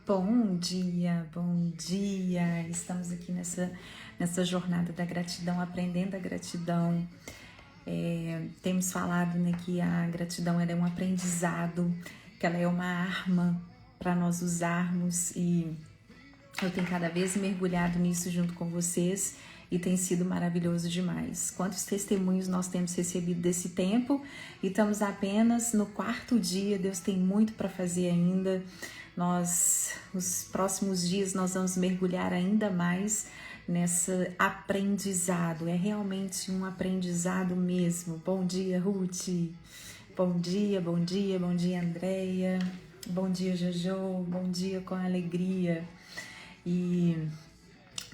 Bom dia, bom dia! Estamos aqui nessa jornada da gratidão, aprendendo a gratidão. Temos falado, né, que a gratidão ela é um aprendizado, que ela é uma arma para nós usarmos, e eu tenho cada vez mergulhado nisso junto com vocês e tem sido maravilhoso demais. Quantos testemunhos nós temos recebido desse tempo, e estamos apenas no 4º dia. Deus tem muito para fazer ainda. Nos próximos dias, nós vamos mergulhar ainda mais nesse aprendizado. É realmente um aprendizado mesmo. Bom dia, Ruth. Bom dia, bom dia, bom dia, Andréia. Bom dia, Jojo. Bom dia com alegria. E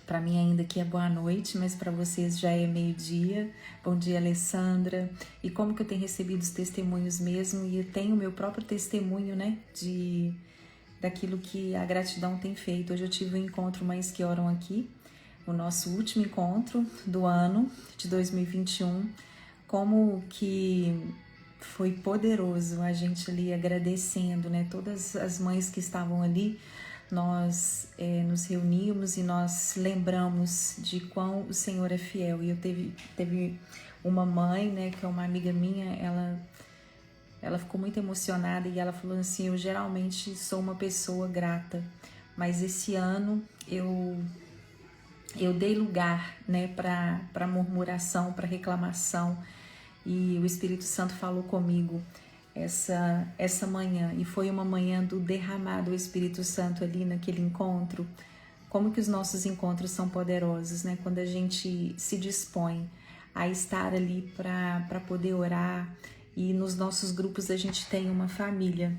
para mim ainda aqui é boa noite, mas para vocês já é meio-dia. Bom dia, Alessandra. E como que eu tenho recebido os testemunhos mesmo, e eu tenho o meu próprio testemunho, né, daquilo que a gratidão tem feito. Hoje eu tive um encontro Mães que Oram aqui, o nosso último encontro do ano de 2021. Como que foi poderoso a gente ali agradecendo, né, todas as mães que estavam ali. Nós nos reunimos e nós lembramos de quão o Senhor é fiel. E teve uma mãe, né, que é uma amiga minha, ela ficou muito emocionada e ela falou assim: eu geralmente sou uma pessoa grata, mas esse ano eu dei lugar, né, para murmuração, para reclamação, e o Espírito Santo falou comigo essa manhã, e foi uma manhã do derramado do Espírito Santo ali naquele encontro. Como que os nossos encontros são poderosos, né? Quando a gente se dispõe a estar ali para poder orar. E nos nossos grupos a gente tem uma família.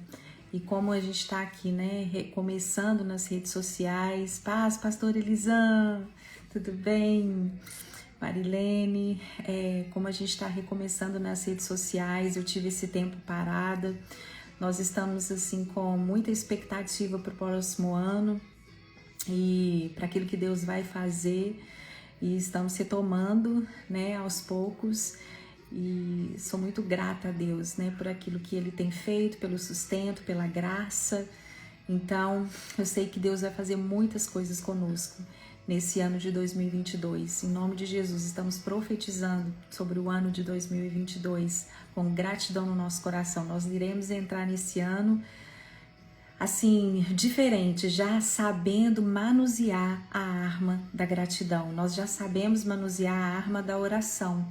E como a gente está aqui, né, recomeçando nas redes sociais. Paz, pastor Elisan, tudo bem? Marilene, como a gente está recomeçando nas redes sociais, eu tive esse tempo parada. Nós estamos assim com muita expectativa para o próximo ano e para aquilo que Deus vai fazer, e estamos retomando, né, aos poucos. E sou muito grata a Deus, né, por aquilo que Ele tem feito, pelo sustento, pela graça. Então, eu sei que Deus vai fazer muitas coisas conosco nesse ano de 2022. Em nome de Jesus, estamos profetizando sobre o ano de 2022 com gratidão no nosso coração. Nós iremos entrar nesse ano assim, diferente, já sabendo manusear a arma da gratidão. Nós já sabemos manusear a arma da oração.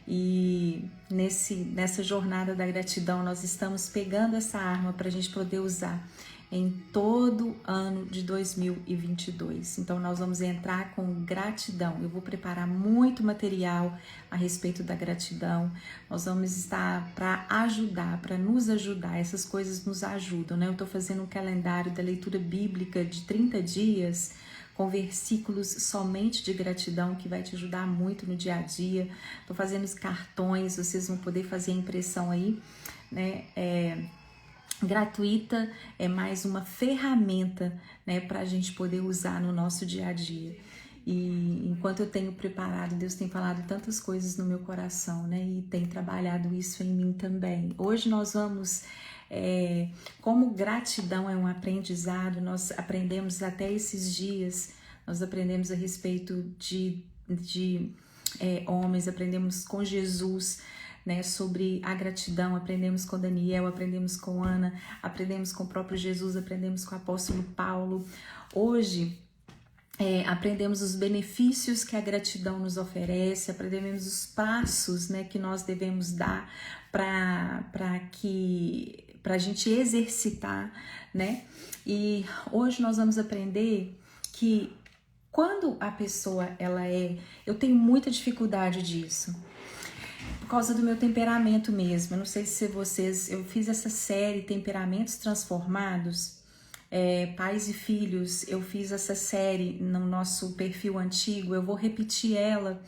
E nessa jornada da gratidão, nós estamos pegando essa arma para a gente poder usar em todo ano de 2022. Então nós vamos entrar com gratidão. Eu vou preparar muito material a respeito da gratidão. Nós vamos estar para ajudar, para nos ajudar. Essas coisas nos ajudam, né? Eu estou fazendo um calendário da leitura bíblica de 30 dias com versículos somente de gratidão, que vai te ajudar muito no dia a dia. Estou fazendo os cartões, vocês vão poder fazer a impressão aí, né? Gratuita, é mais uma ferramenta, né, para a gente poder usar no nosso dia a dia. E enquanto eu tenho preparado, Deus tem falado tantas coisas no meu coração, né, e tem trabalhado isso em mim também. Hoje nós vamos, como gratidão é um aprendizado, nós aprendemos até esses dias, nós aprendemos a respeito de homens, aprendemos com Jesus, né, sobre a gratidão, aprendemos com Daniel, aprendemos com Ana, aprendemos com o próprio Jesus, aprendemos com o apóstolo Paulo. Hoje aprendemos os benefícios que a gratidão nos oferece, aprendemos os passos, né, que nós devemos dar para a gente exercitar, né? E hoje nós vamos aprender que quando a pessoa eu tenho muita dificuldade disso, por causa do meu temperamento mesmo. Eu não sei se eu fiz essa série Temperamentos Transformados, Pais e Filhos. Eu fiz essa série no nosso perfil antigo. Eu vou repetir ela,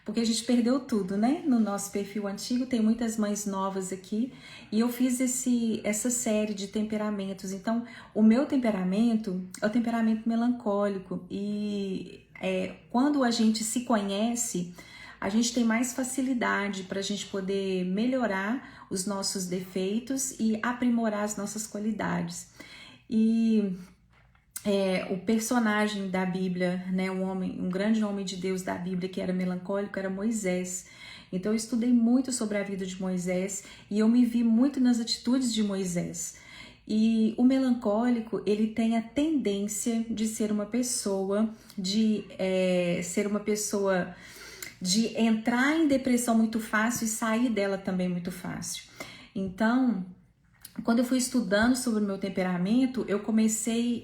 porque a gente perdeu tudo, né? No nosso perfil antigo tem muitas mães novas aqui, e eu fiz essa série de temperamentos. Então, o meu temperamento é o temperamento melancólico, e quando a gente se conhece, a gente tem mais facilidade para a gente poder melhorar os nossos defeitos e aprimorar as nossas qualidades. E o personagem da Bíblia, né, um grande homem de Deus da Bíblia que era melancólico, era Moisés. Então eu estudei muito sobre a vida de Moisés e eu me vi muito nas atitudes de Moisés. E o melancólico, ele tem a tendência de ser uma pessoa, de entrar em depressão muito fácil e sair dela também muito fácil. Então, quando eu fui estudando sobre o meu temperamento, eu comecei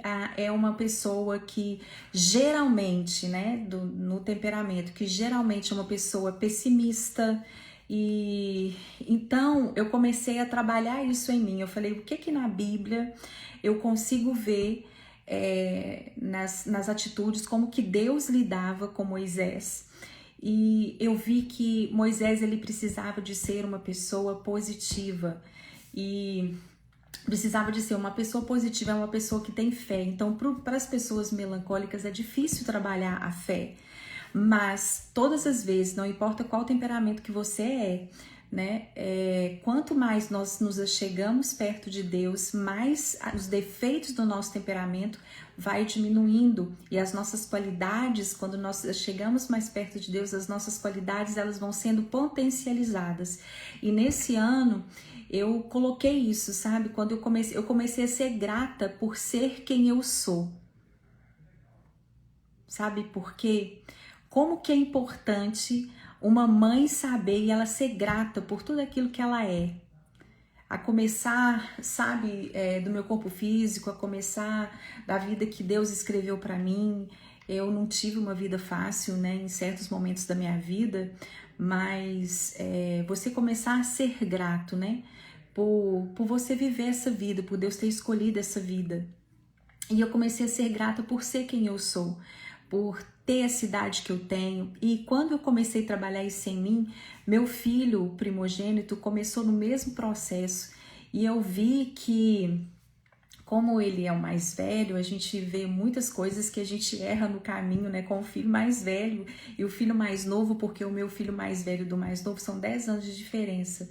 uma pessoa que geralmente, né, no temperamento, que geralmente é uma pessoa pessimista. E então eu comecei a trabalhar isso em mim. Eu falei, o que na Bíblia eu consigo ver nas atitudes, como que Deus lidava com Moisés. E eu vi que Moisés, ele precisava de ser uma pessoa positiva. E precisava de ser uma pessoa positiva, é uma pessoa que tem fé. Então, para as pessoas melancólicas é difícil trabalhar a fé. Mas todas as vezes, não importa qual temperamento que você né? Quanto mais nós nos achegamos perto de Deus, mais os defeitos do nosso temperamento vai diminuindo e as nossas qualidades, quando nós chegamos mais perto de Deus, as nossas qualidades elas vão sendo potencializadas. E nesse ano eu coloquei isso, sabe? Quando eu comecei a ser grata por ser quem eu sou. Sabe por quê? Como que é importante uma mãe saber e ela ser grata por tudo aquilo que ela é. A começar, sabe, do meu corpo físico, a começar da vida que Deus escreveu para mim. Eu não tive uma vida fácil, né, em certos momentos da minha vida, mas você começar a ser grato, né, por você viver essa vida, por Deus ter escolhido essa vida. E eu comecei a ser grata por ser quem eu sou, por ter a cidade que eu tenho. E quando eu comecei a trabalhar isso em mim, meu filho, o primogênito, começou no mesmo processo. E eu vi que, como ele é o mais velho, a gente vê muitas coisas que a gente erra no caminho, né, com o filho mais velho e o filho mais novo, porque o meu filho mais velho do mais novo são 10 anos de diferença.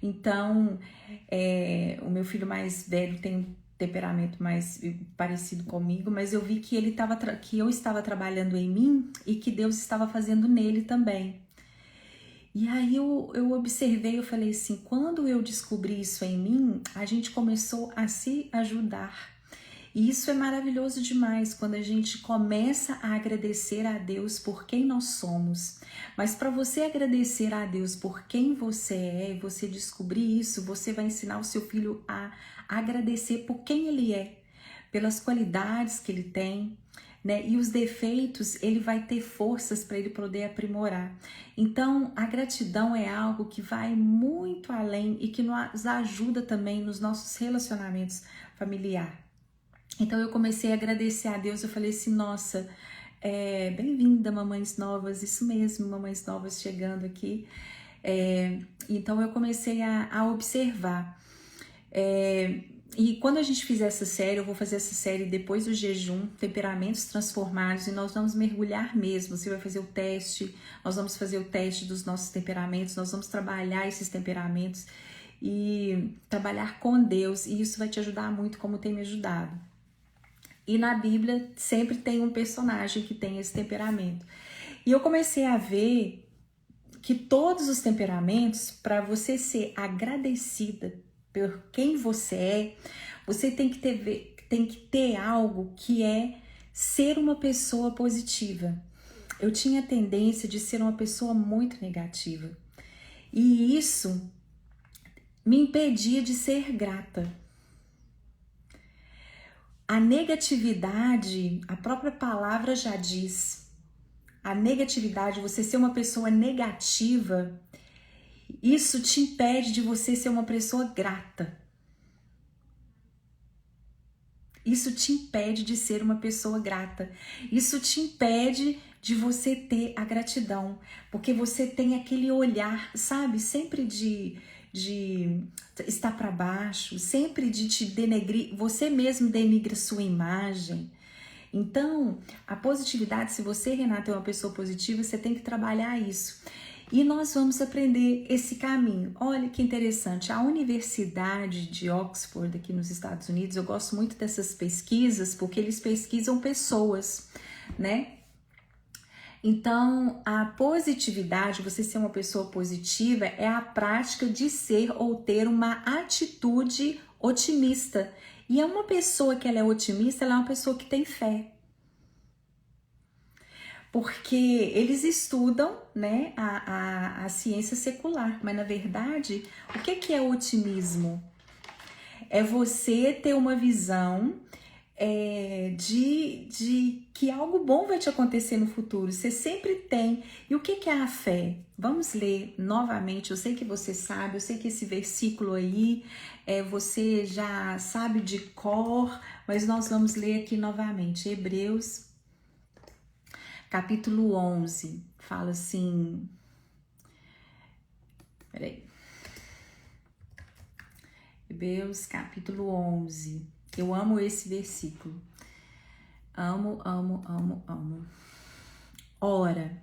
Então, o meu filho mais velho tem temperamento mais parecido comigo, mas eu vi que que eu estava trabalhando em mim e que Deus estava fazendo nele também. E aí eu observei, eu falei assim, quando eu descobri isso em mim, a gente começou a se ajudar. E isso é maravilhoso demais, quando a gente começa a agradecer a Deus por quem nós somos. Mas para você agradecer a Deus por quem você é, e você descobrir isso, você vai ensinar o seu filho a agradecer por quem ele é, pelas qualidades que ele tem, né? E os defeitos, ele vai ter forças para ele poder aprimorar. Então, a gratidão é algo que vai muito além e que nos ajuda também nos nossos relacionamentos familiares. Então eu comecei a agradecer a Deus, eu falei assim, nossa, bem-vinda mamães novas, isso mesmo, mamães novas chegando aqui. Então eu comecei a observar. E quando a gente fizer essa série, eu vou fazer essa série depois do jejum, temperamentos transformados, e nós vamos mergulhar mesmo, você vai fazer o teste, nós vamos fazer o teste dos nossos temperamentos, nós vamos trabalhar esses temperamentos e trabalhar com Deus, e isso vai te ajudar muito como tem me ajudado. E na Bíblia sempre tem um personagem que tem esse temperamento. E eu comecei a ver que todos os temperamentos, para você ser agradecida por quem você tem que ter algo que é ser uma pessoa positiva. Eu tinha a tendência de ser uma pessoa muito negativa. E isso me impedia de ser grata. A negatividade, a própria palavra já diz, a negatividade, você ser uma pessoa negativa, isso te impede de você ser uma pessoa grata. Isso te impede de ser uma pessoa grata. Isso te impede de você ter a gratidão, porque você tem aquele olhar, sabe, sempre de estar para baixo, sempre de te denegrir, você mesmo denigra sua imagem. Então, a positividade, se você, Renata, é uma pessoa positiva, você tem que trabalhar isso. E nós vamos aprender esse caminho. Olha que interessante, a Universidade de Oxford, aqui nos Estados Unidos, eu gosto muito dessas pesquisas, porque eles pesquisam pessoas, né? Então, a positividade, você ser uma pessoa positiva, é a prática de ser ou ter uma atitude otimista. E é uma pessoa que ela é otimista, ela é uma pessoa que tem fé. Porque eles estudam, né, a ciência secular, mas na verdade, o que é otimismo? É você ter uma visão de que algo bom vai te acontecer no futuro, você sempre tem. E o que é a fé? Vamos ler novamente, eu sei que você sabe, eu sei que esse versículo aí você já sabe de cor, mas nós vamos ler aqui novamente, Hebreus capítulo 11, fala assim, peraí, Hebreus capítulo 11, eu amo esse versículo, amo. Ora,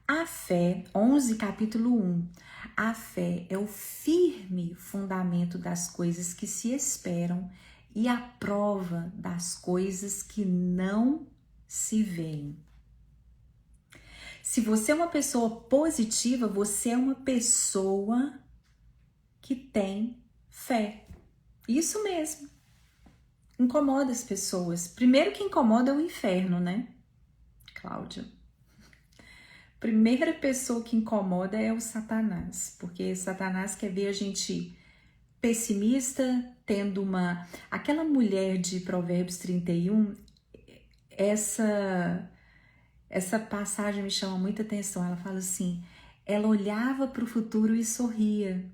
a fé, 11 capítulo 1, a fé é o firme fundamento das coisas que se esperam e a prova das coisas que não se veem. Se você é uma pessoa positiva, você é uma pessoa que tem fé. Isso mesmo. Incomoda as pessoas. Primeiro que incomoda é o inferno, né, Cláudia? Primeira pessoa que incomoda é o Satanás, porque Satanás quer ver a gente pessimista, tendo uma... Aquela mulher de Provérbios 31, essa passagem me chama muita atenção. Ela fala assim, ela olhava para o futuro e sorria.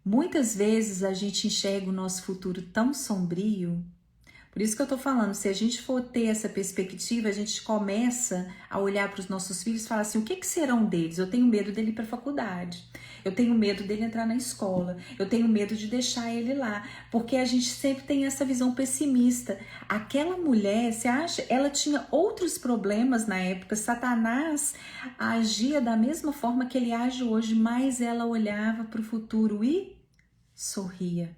Muitas vezes a gente enxerga o nosso futuro tão sombrio. Por isso que eu tô falando, se a gente for ter essa perspectiva, a gente começa a olhar para os nossos filhos e falar assim, o que serão deles? Eu tenho medo dele ir para a faculdade, eu tenho medo dele entrar na escola, eu tenho medo de deixar ele lá, porque a gente sempre tem essa visão pessimista. Aquela mulher, você acha, ela tinha outros problemas na época, Satanás agia da mesma forma que ele age hoje, mas ela olhava para o futuro e sorria.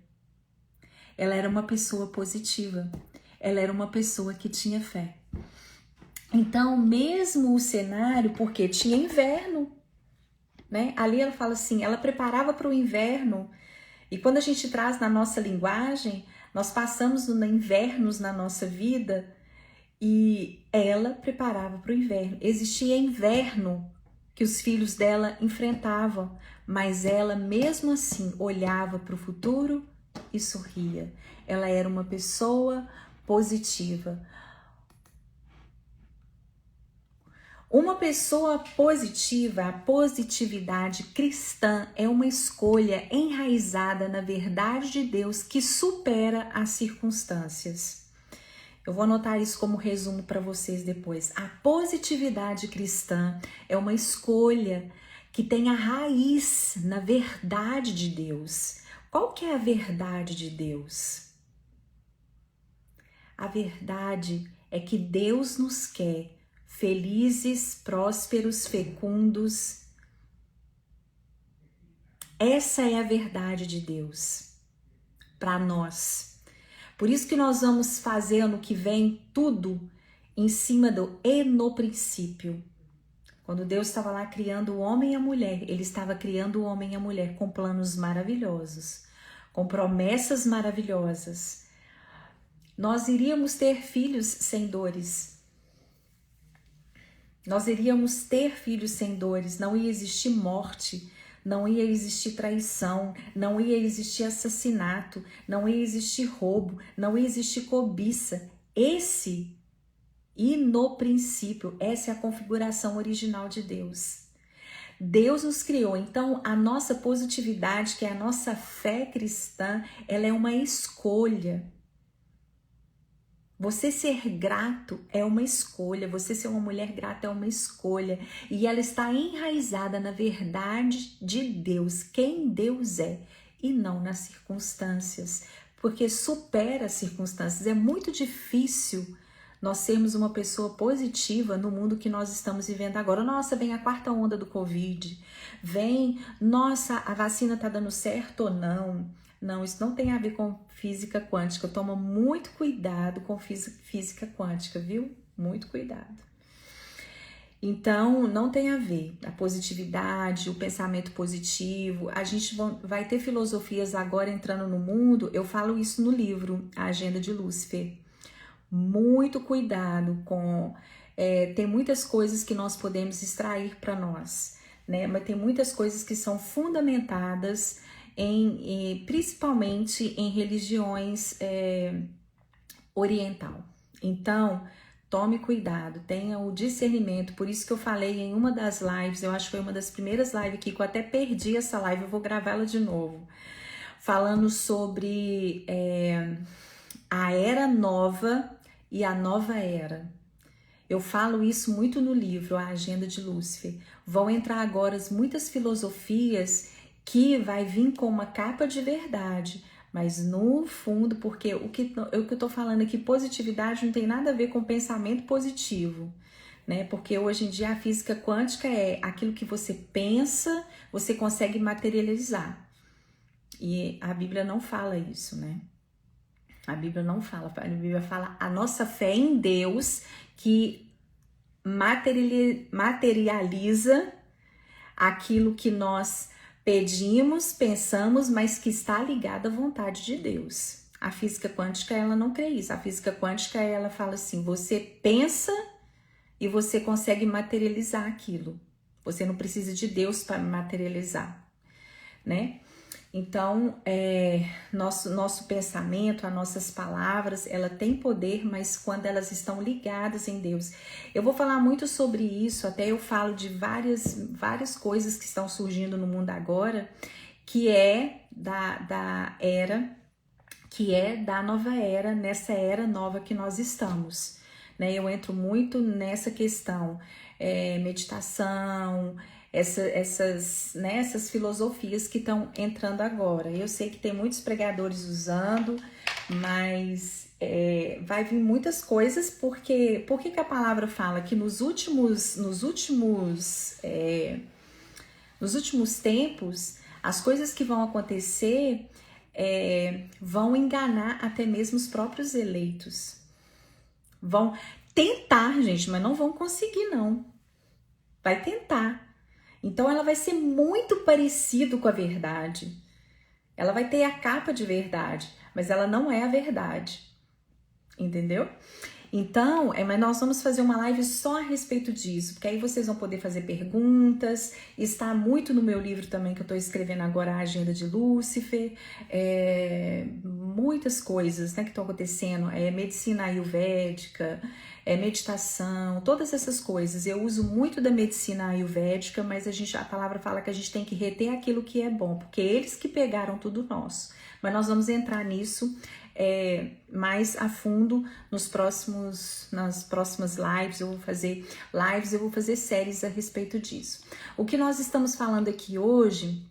Ela era uma pessoa positiva, ela era uma pessoa que tinha fé. Então, mesmo o cenário, porque tinha inverno, né? Ali ela fala assim, ela preparava para o inverno, e quando a gente traz na nossa linguagem, nós passamos invernos na nossa vida, e ela preparava para o inverno. Existia inverno que os filhos dela enfrentavam, mas ela mesmo assim olhava para o futuro e sorria. Ela era uma pessoa positiva. Uma pessoa positiva, a positividade cristã é uma escolha enraizada na verdade de Deus que supera as circunstâncias. Eu vou anotar isso como resumo para vocês depois. A positividade cristã é uma escolha que tem a raiz na verdade de Deus. Qual que é a verdade de Deus? A verdade é que Deus nos quer felizes, prósperos, fecundos. Essa é a verdade de Deus para nós. Por isso que nós vamos fazer ano que vem tudo em cima do e no princípio. Quando Deus estava lá criando o homem e a mulher, Ele estava criando o homem e a mulher com planos maravilhosos, com promessas maravilhosas. Nós iríamos ter filhos sem dores. Nós iríamos ter filhos sem dores, não ia existir morte, não ia existir traição, não ia existir assassinato, não ia existir roubo, não ia existir cobiça. E no princípio, essa é a configuração original de Deus. Deus nos criou, então a nossa positividade, que é a nossa fé cristã, ela é uma escolha. Você ser grato é uma escolha, você ser uma mulher grata é uma escolha, e ela está enraizada na verdade de Deus, quem Deus é, e não nas circunstâncias, porque supera as circunstâncias. É muito difícil nós sermos uma pessoa positiva no mundo que nós estamos vivendo agora. Nossa, vem a quarta onda do Covid, vem, nossa, a vacina tá dando certo ou não? Não, isso não tem a ver com física quântica. Toma muito cuidado com física quântica, viu? Muito cuidado. Então, não tem a ver. A positividade, o pensamento positivo. A gente vai ter filosofias agora entrando no mundo. Eu falo isso no livro, A Agenda de Lúcifer. Muito cuidado com... tem muitas coisas que nós podemos extrair para nós, né? Mas tem muitas coisas que são fundamentadas principalmente em religiões oriental. Então, tome cuidado, tenha o discernimento. Por isso que eu falei em uma das lives, eu acho que foi uma das primeiras lives aqui, que eu até perdi essa live, eu vou gravá-la de novo, falando sobre a era nova e a nova era. Eu falo isso muito no livro, A Agenda de Lúcifer. Vão entrar agora muitas filosofias que vai vir com uma capa de verdade, mas no fundo, porque o que eu tô falando aqui, positividade não tem nada a ver com pensamento positivo, né? Porque hoje em dia a física quântica é aquilo que você pensa, você consegue materializar. E a Bíblia não fala isso, né? A Bíblia não fala, a Bíblia fala a nossa fé em Deus que materializa aquilo que nós pedimos, pensamos, mas que está ligado à vontade de Deus. A física quântica, ela não crê isso. A física quântica, ela fala assim, você pensa e você consegue materializar aquilo. Você não precisa de Deus para materializar, né? Então, nosso pensamento, as nossas palavras, ela tem poder, mas quando elas estão ligadas em Deus. Eu vou falar muito sobre isso, até eu falo de várias coisas que estão surgindo no mundo agora, que é da era, que é da nova era, nessa era nova que nós estamos, né? Eu entro muito nessa questão, meditação, essas filosofias que estão entrando agora. Eu sei que tem muitos pregadores usando, mas vai vir muitas coisas, porque que a palavra fala que nos últimos tempos, as coisas que vão acontecer vão enganar até mesmo os próprios eleitos. Vão tentar, gente, mas não vão conseguir, não. Vai tentar. Então ela vai ser muito parecida com a verdade. Ela vai ter a capa de verdade, mas ela não é a verdade. Entendeu? Então, mas nós vamos fazer uma live só a respeito disso, porque aí vocês vão poder fazer perguntas. Está muito no meu livro também, que eu estou escrevendo agora, A Agenda de Lúcifer. Muitas coisas, né, que estão acontecendo, medicina ayurvédica, meditação, todas essas coisas. Eu uso muito da medicina ayurvédica, mas a palavra fala que a gente tem que reter aquilo que é bom, porque eles que pegaram tudo nosso. Mas nós vamos entrar nisso mais a fundo nas próximas lives. Eu vou fazer séries a respeito disso. O que nós estamos falando aqui hoje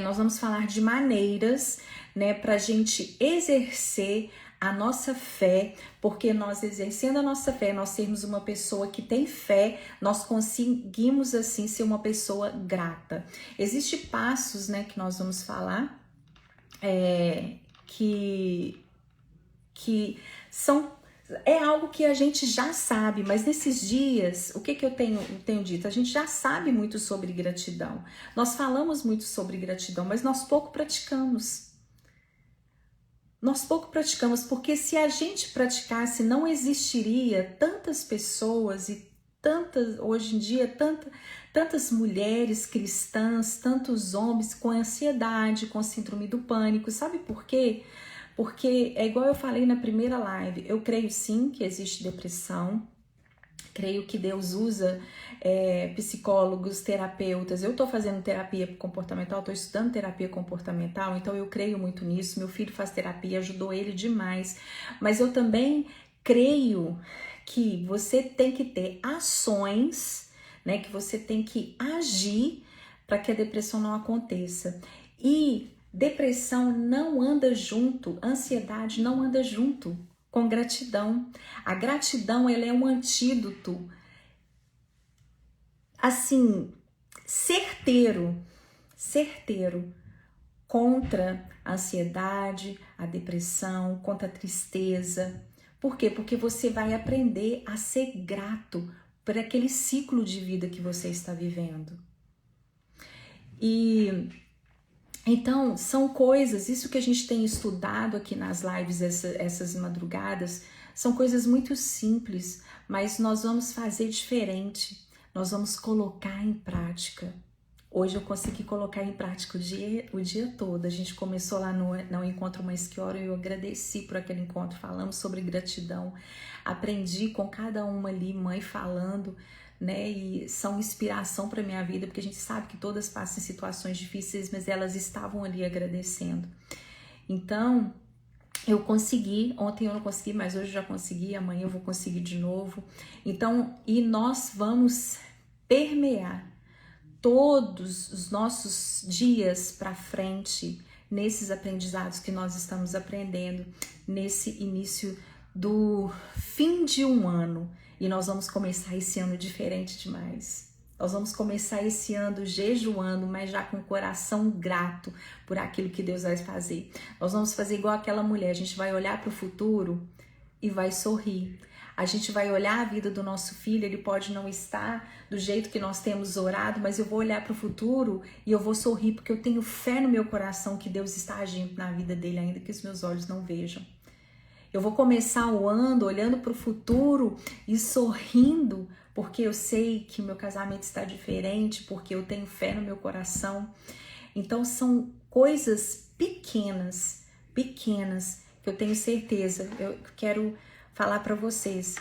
nós vamos falar de maneiras, né, para a gente exercer a nossa fé, porque nós exercendo a nossa fé, nós sermos uma pessoa que tem fé, nós conseguimos assim ser uma pessoa grata. Existem passos, né, que nós vamos falar, que são algo que a gente já sabe, mas nesses dias, o que eu tenho dito? A gente já sabe muito sobre gratidão. Nós falamos muito sobre gratidão, mas nós pouco praticamos. Porque se a gente praticasse, não existiria tantas pessoas e hoje em dia, tantas mulheres cristãs, tantos homens com ansiedade, com síndrome do pânico. Sabe por quê? Porque é igual eu falei na primeira live, eu creio sim que existe depressão, creio que Deus usa psicólogos, terapeutas. Eu estou fazendo terapia comportamental, estou estudando terapia comportamental, então eu creio muito nisso. Meu filho faz terapia, ajudou ele demais. Mas eu também creio que você tem que ter ações, né? Que você tem que agir para que a depressão não aconteça. E depressão não anda junto, ansiedade não anda junto. com gratidão. A gratidão, ela é um antídoto, assim, certeiro contra a ansiedade, a depressão, contra a tristeza. Por quê? Porque você vai aprender a ser grato por aquele ciclo de vida que você está vivendo. E então, são coisas, isso que a gente tem estudado aqui nas lives essas madrugadas, são coisas muito simples, mas nós vamos fazer diferente, nós vamos colocar em prática. Hoje eu consegui colocar em prática o dia todo. A gente começou lá no Encontro Mais Que Oro e eu agradeci por aquele encontro. Falamos sobre gratidão. Aprendi com cada uma ali, mãe falando, né? E são inspiração para minha vida, porque a gente sabe que todas passam situações difíceis, mas elas estavam ali agradecendo. Então, eu consegui. Ontem eu não consegui, mas hoje eu já consegui. Amanhã eu vou conseguir de novo. Então, e nós vamos permear todos os nossos dias para frente nesses aprendizados que nós estamos aprendendo nesse início do fim de um ano. E nós vamos começar esse ano diferente demais. Nós vamos começar esse ano jejuando, mas já com o coração grato por aquilo que Deus vai fazer. Nós vamos fazer igual aquela mulher, a gente vai olhar para o futuro e vai sorrir. A gente vai olhar a vida do nosso filho, ele pode não estar do jeito que nós temos orado, mas eu vou olhar para o futuro e eu vou sorrir, porque eu tenho fé no meu coração que Deus está agindo na vida dele, ainda que os meus olhos não vejam. Eu vou começar o ano olhando para o futuro e sorrindo, porque eu sei que o meu casamento está diferente, porque eu tenho fé no meu coração. Então são coisas pequenas que eu tenho certeza. Eu quero falar para vocês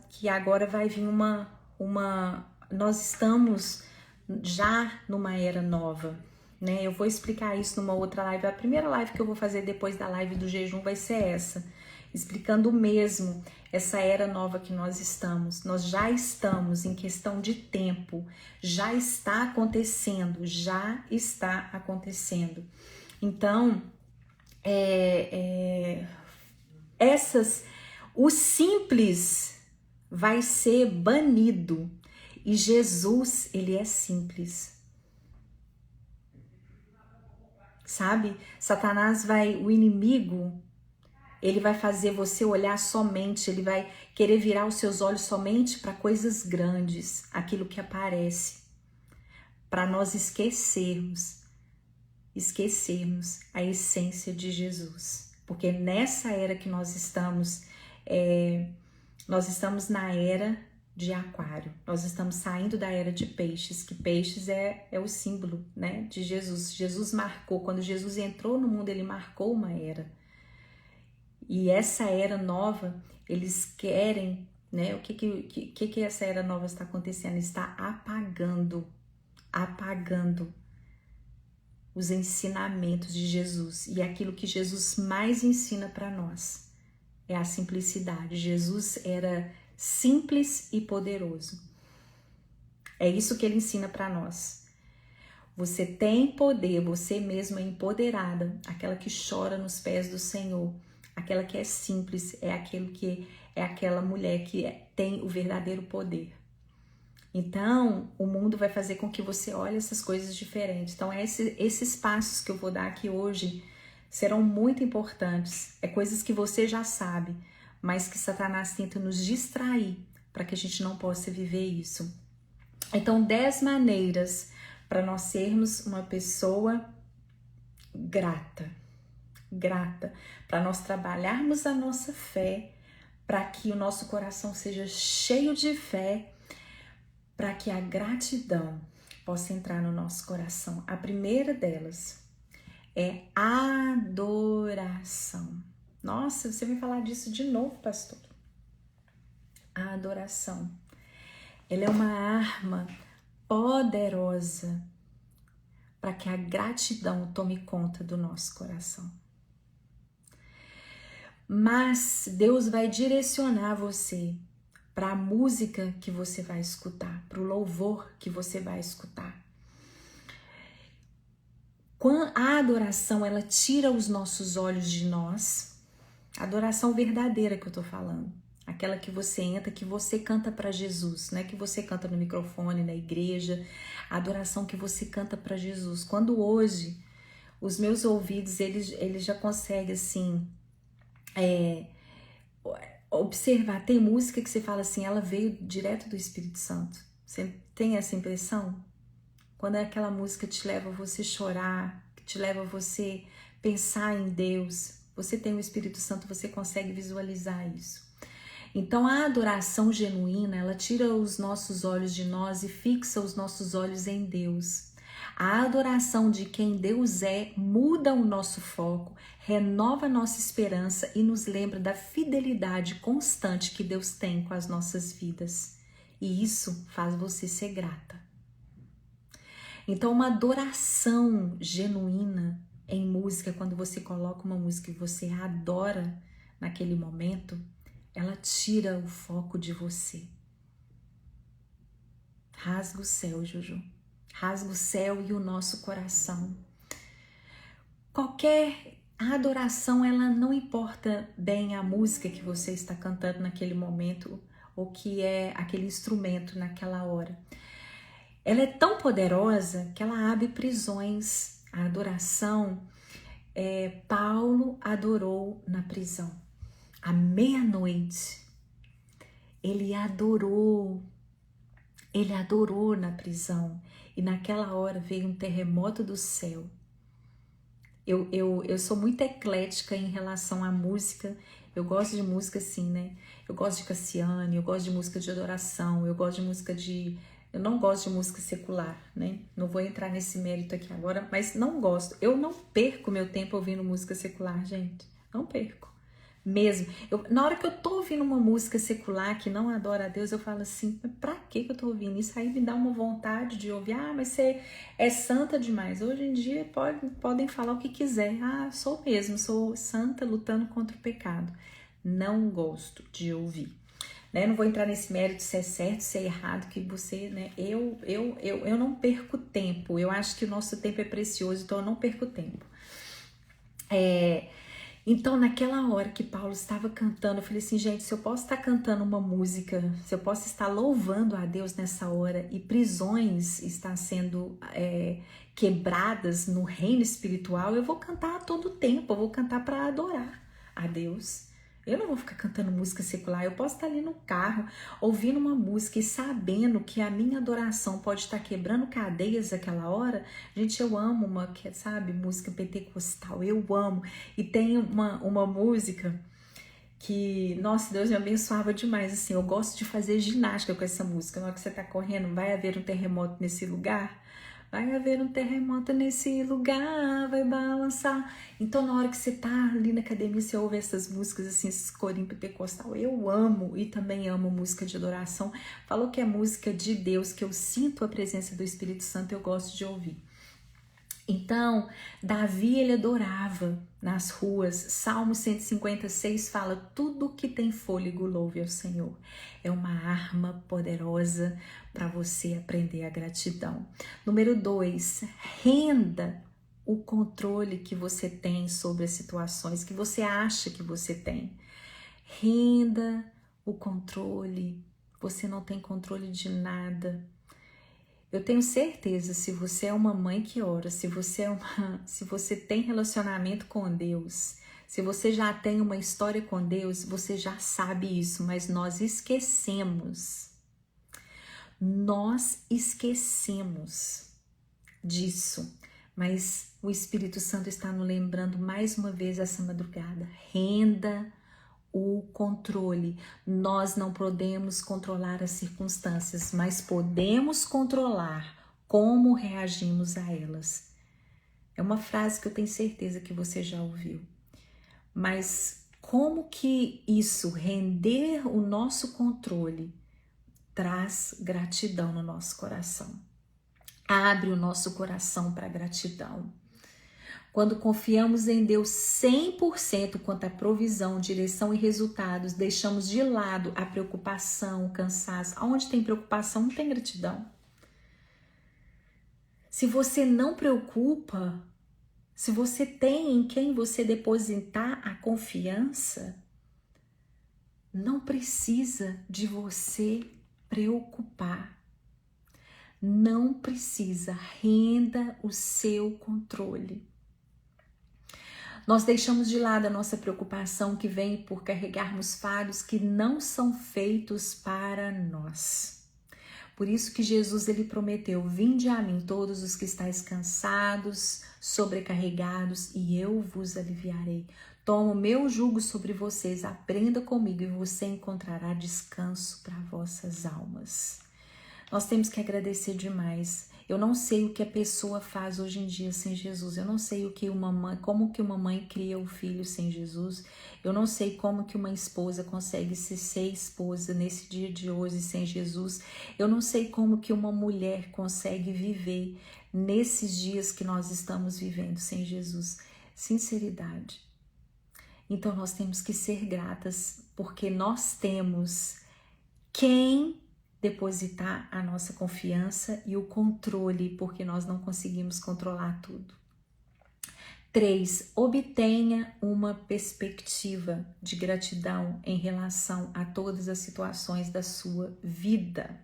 que agora vai vir nós estamos já numa era nova, né? Eu vou explicar isso numa outra live. A primeira live que eu vou fazer depois da live do jejum vai ser essa, explicando mesmo essa era nova que nós estamos. Nós já estamos em questão de tempo, já está acontecendo. Então, o simples vai ser banido e Jesus, ele é simples. Sabe? Satanás o inimigo, ele vai fazer você olhar somente, ele vai querer virar os seus olhos somente para coisas grandes, aquilo que aparece, para nós esquecermos a essência de Jesus. Porque nessa era que nós estamos na era de Aquário, nós estamos saindo da era de Peixes, que Peixes é o símbolo, né, de Jesus. Jesus marcou, quando Jesus entrou no mundo, ele marcou uma era. E essa era nova, eles querem, né, o que essa era nova está acontecendo? Está apagando os ensinamentos de Jesus. E aquilo que Jesus mais ensina para nós é a simplicidade. Jesus era simples e poderoso. É isso que ele ensina para nós. Você tem poder, você mesma é empoderada, aquela que chora nos pés do Senhor, aquela que é simples, é aquela mulher que tem o verdadeiro poder. Então, o mundo vai fazer com que você olhe essas coisas diferentes. Então, esses passos que eu vou dar aqui hoje serão muito importantes. É coisas que você já sabe, mas que Satanás tenta nos distrair para que a gente não possa viver isso. Então, 10 maneiras para nós sermos uma pessoa grata, para nós trabalharmos a nossa fé, para que o nosso coração seja cheio de fé, para que a gratidão possa entrar no nosso coração. A primeira delas é adoração. Nossa, você vai falar disso de novo, pastor? A adoração. Ela é uma arma poderosa para que a gratidão tome conta do nosso coração. Mas Deus vai direcionar você para a música que você vai escutar, para o louvor que você vai escutar. A adoração, ela tira os nossos olhos de nós, Adoração verdadeira que eu tô falando. Aquela que você entra, que você canta para Jesus, não é que você canta no microfone, na igreja. A adoração que você canta para Jesus. Quando hoje os meus ouvidos, eles já conseguem assim, observar. Tem música que você fala assim, ela veio direto do Espírito Santo. Você tem essa impressão? Quando é aquela música que te leva a você chorar, que te leva a você pensar em Deus, você tem o Espírito Santo, você consegue visualizar isso. Então a adoração genuína, ela tira os nossos olhos de nós e fixa os nossos olhos em Deus. A adoração de quem Deus é muda o nosso foco, renova a nossa esperança e nos lembra da fidelidade constante que Deus tem com as nossas vidas. E isso faz você ser grata. Então uma adoração genuína em música, quando você coloca uma música e você adora naquele momento, ela tira o foco de você. Rasga o céu, Juju. Rasga o céu e o nosso coração. Qualquer adoração, ela não importa bem a música que você está cantando naquele momento, ou que é aquele instrumento naquela hora. Ela é tão poderosa que ela abre prisões. A adoração, Paulo adorou na prisão. À meia-noite, ele adorou na prisão, e naquela hora veio um terremoto do céu. Eu sou muito eclética em relação à música, eu gosto de música assim, né? Eu gosto de Cassiane, eu gosto de música de adoração, eu gosto de música de... Eu não gosto de música secular, né? Não vou entrar nesse mérito aqui agora, mas não gosto. Eu não perco meu tempo ouvindo música secular, gente. Não perco. Mesmo. Na hora que eu tô ouvindo uma música secular que não adora a Deus, eu falo assim, mas pra que eu tô ouvindo isso? Aí me dá uma vontade de ouvir, mas você é santa demais. Hoje em dia podem falar o que quiser. Sou mesmo, sou santa lutando contra o pecado. Não gosto de ouvir. Né? Não vou entrar nesse mérito se é certo, se é errado, que você, né? Eu não perco tempo. Eu acho que o nosso tempo é precioso, então eu não perco tempo. Então, naquela hora que Paulo estava cantando, eu falei assim, gente, se eu posso estar cantando uma música, se eu posso estar louvando a Deus nessa hora e prisões estão sendo quebradas no reino espiritual, eu vou cantar a todo tempo, eu vou cantar para adorar a Deus. Eu não vou ficar cantando música secular, eu posso estar ali no carro, ouvindo uma música e sabendo que a minha adoração pode estar quebrando cadeias naquela hora. Gente, eu amo música pentecostal, eu amo. E tem uma música que, nossa, Deus me abençoava demais, assim, eu gosto de fazer ginástica com essa música. Na hora que você tá correndo, vai haver um terremoto nesse lugar? Vai haver um terremoto nesse lugar, vai balançar. Então, na hora que você tá ali na academia, você ouve essas músicas, assim, esses corinhos pentecostal. Eu amo e também amo música de adoração. Falou que é música de Deus, que eu sinto a presença do Espírito Santo, eu gosto de ouvir. Então, Davi, ele adorava nas ruas. Salmo 156 fala, tudo que tem fôlego louve ao Senhor. É uma arma poderosa para você aprender a gratidão. Número 2, renda o controle que você tem sobre as situações que você acha que você tem. Renda o controle. Você não tem controle de nada. Eu tenho certeza, se você é uma mãe que ora, se você tem relacionamento com Deus, se você já tem uma história com Deus, você já sabe isso, mas nós esquecemos. Nós esquecemos disso, mas o Espírito Santo está nos lembrando mais uma vez essa madrugada. Renda o controle. Nós não podemos controlar as circunstâncias, mas podemos controlar como reagimos a elas. É uma frase que eu tenho certeza que você já ouviu. Mas como que isso, render o nosso controle, traz gratidão no nosso coração? Abre o nosso coração para gratidão. Quando confiamos em Deus 100% quanto à provisão, direção e resultados, deixamos de lado a preocupação, o cansaço. Onde tem preocupação, não tem gratidão. Se você não preocupa, Se você tem em quem você depositar a confiança, não precisa de você preocupar. Não precisa, renda o seu controle. Nós deixamos de lado a nossa preocupação que vem por carregarmos fardos que não são feitos para nós. Por isso que Jesus ele prometeu: vinde a mim todos os que estáis cansados, sobrecarregados, e eu vos aliviarei. Toma o meu jugo sobre vocês, aprenda comigo e você encontrará descanso para vossas almas. Nós temos que agradecer demais. Eu não sei o que a pessoa faz hoje em dia sem Jesus. Eu não sei como que uma mãe cria o filho sem Jesus. Eu não sei como que uma esposa consegue ser esposa nesse dia de hoje sem Jesus. Eu não sei como que uma mulher consegue viver nesses dias que nós estamos vivendo sem Jesus. Sinceridade. Então nós temos que ser gratas porque nós temos quem depositar a nossa confiança e o controle, porque nós não conseguimos controlar tudo. 3. Obtenha uma perspectiva de gratidão em relação a todas as situações da sua vida.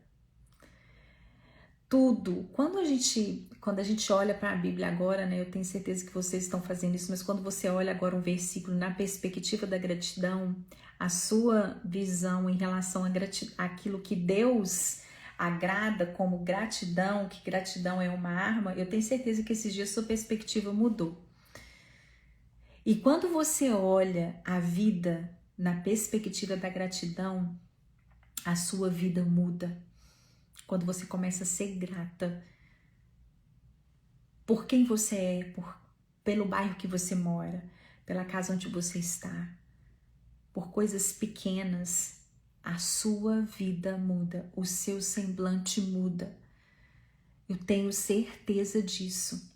Tudo. Quando a gente olha para a Bíblia agora, né, eu tenho certeza que vocês estão fazendo isso, mas quando você olha agora um versículo na perspectiva da gratidão, a sua visão em relação àquilo que Deus agrada como gratidão, que gratidão é uma arma, eu tenho certeza que esses dias sua perspectiva mudou. E quando você olha a vida na perspectiva da gratidão, a sua vida muda. Quando você começa a ser grata por quem você é, pelo bairro que você mora, pela casa onde você está, por coisas pequenas, a sua vida muda, o seu semblante muda. Eu tenho certeza disso,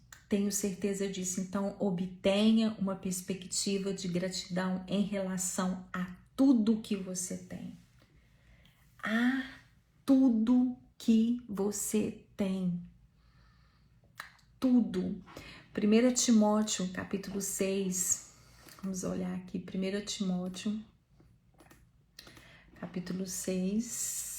Então, obtenha uma perspectiva de gratidão em relação a tudo que você tem. A tudo que você tem. Tudo. 1 Timóteo, capítulo 6. Vamos olhar aqui. 1 Timóteo, capítulo 6.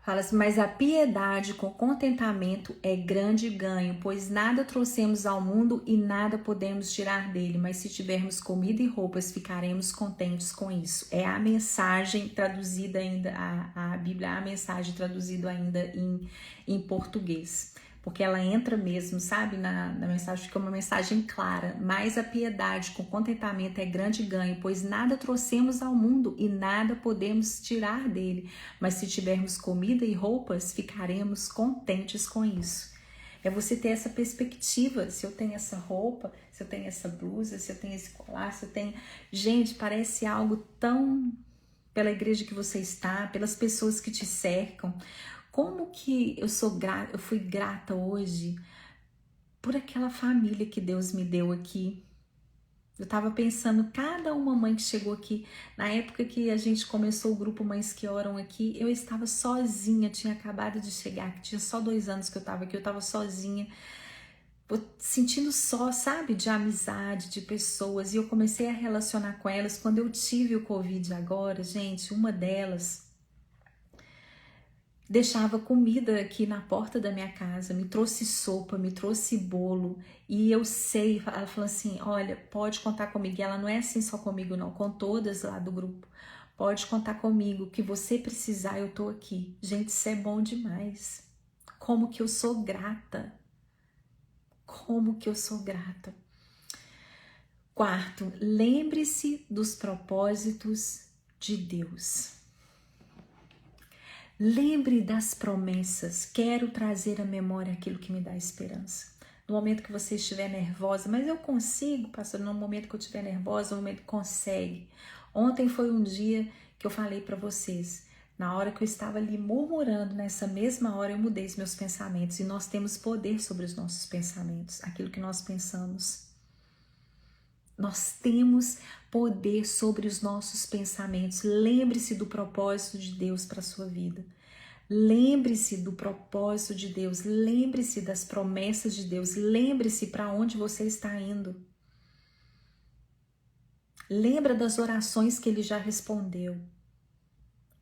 Fala assim: mas a piedade com contentamento é grande ganho, pois nada trouxemos ao mundo e nada podemos tirar dele, mas se tivermos comida e roupas, ficaremos contentes com isso. É a mensagem traduzida ainda, a Bíblia, a mensagem traduzida ainda em português. Porque ela entra mesmo, sabe, na mensagem, fica uma mensagem clara. Mas a piedade com contentamento é grande ganho, pois nada trouxemos ao mundo e nada podemos tirar dele. Mas se tivermos comida e roupas, ficaremos contentes com isso. É você ter essa perspectiva. Se eu tenho essa roupa, se eu tenho essa blusa, se eu tenho esse colar, se eu tenho... Gente, parece algo tão... Pela igreja que você está, pelas pessoas que te cercam. Como que eu fui grata hoje por aquela família que Deus me deu aqui. Eu tava pensando, cada uma mãe que chegou aqui, na época que a gente começou o grupo Mães que Oram aqui, eu estava sozinha, tinha acabado de chegar, tinha só 2 anos que eu tava aqui, eu tava sozinha, sentindo só, sabe, de amizade, de pessoas, e eu comecei a relacionar com elas. Quando eu tive o Covid agora, gente, uma delas deixava comida aqui na porta da minha casa, me trouxe sopa, me trouxe bolo, e eu sei, ela falou assim, olha, pode contar comigo, e ela não é assim só comigo não, com todas lá do grupo, pode contar comigo, o que você precisar eu tô aqui. Gente, isso é bom demais, como que eu sou grata, como que eu sou grata. 4, lembre-se dos propósitos de Deus. Lembre das promessas. Quero trazer à memória aquilo que me dá esperança. No momento que você estiver nervosa, mas eu consigo, pastor, no momento que eu estiver nervosa, no momento que consegue. Ontem foi um dia que eu falei para vocês, na hora que eu estava ali murmurando, nessa mesma hora eu mudei os meus pensamentos, e nós temos poder sobre os nossos pensamentos, aquilo que nós pensamos. Nós temos poder sobre os nossos pensamentos. Lembre-se do propósito de Deus para a sua vida. Lembre-se do propósito de Deus, lembre-se das promessas de Deus, lembre-se para onde você está indo. Lembra das orações que ele já respondeu.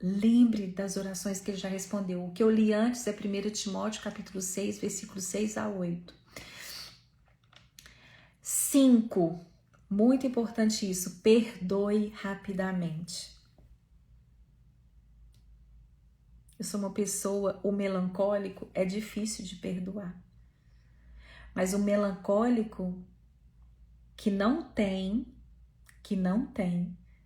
Lembre das orações que ele já respondeu. O que eu li antes é 1 Timóteo capítulo 6, versículos 6 a 8. 5. Muito importante isso. Perdoe rapidamente. Eu sou uma pessoa, o melancólico é difícil de perdoar. Mas o melancólico que não tem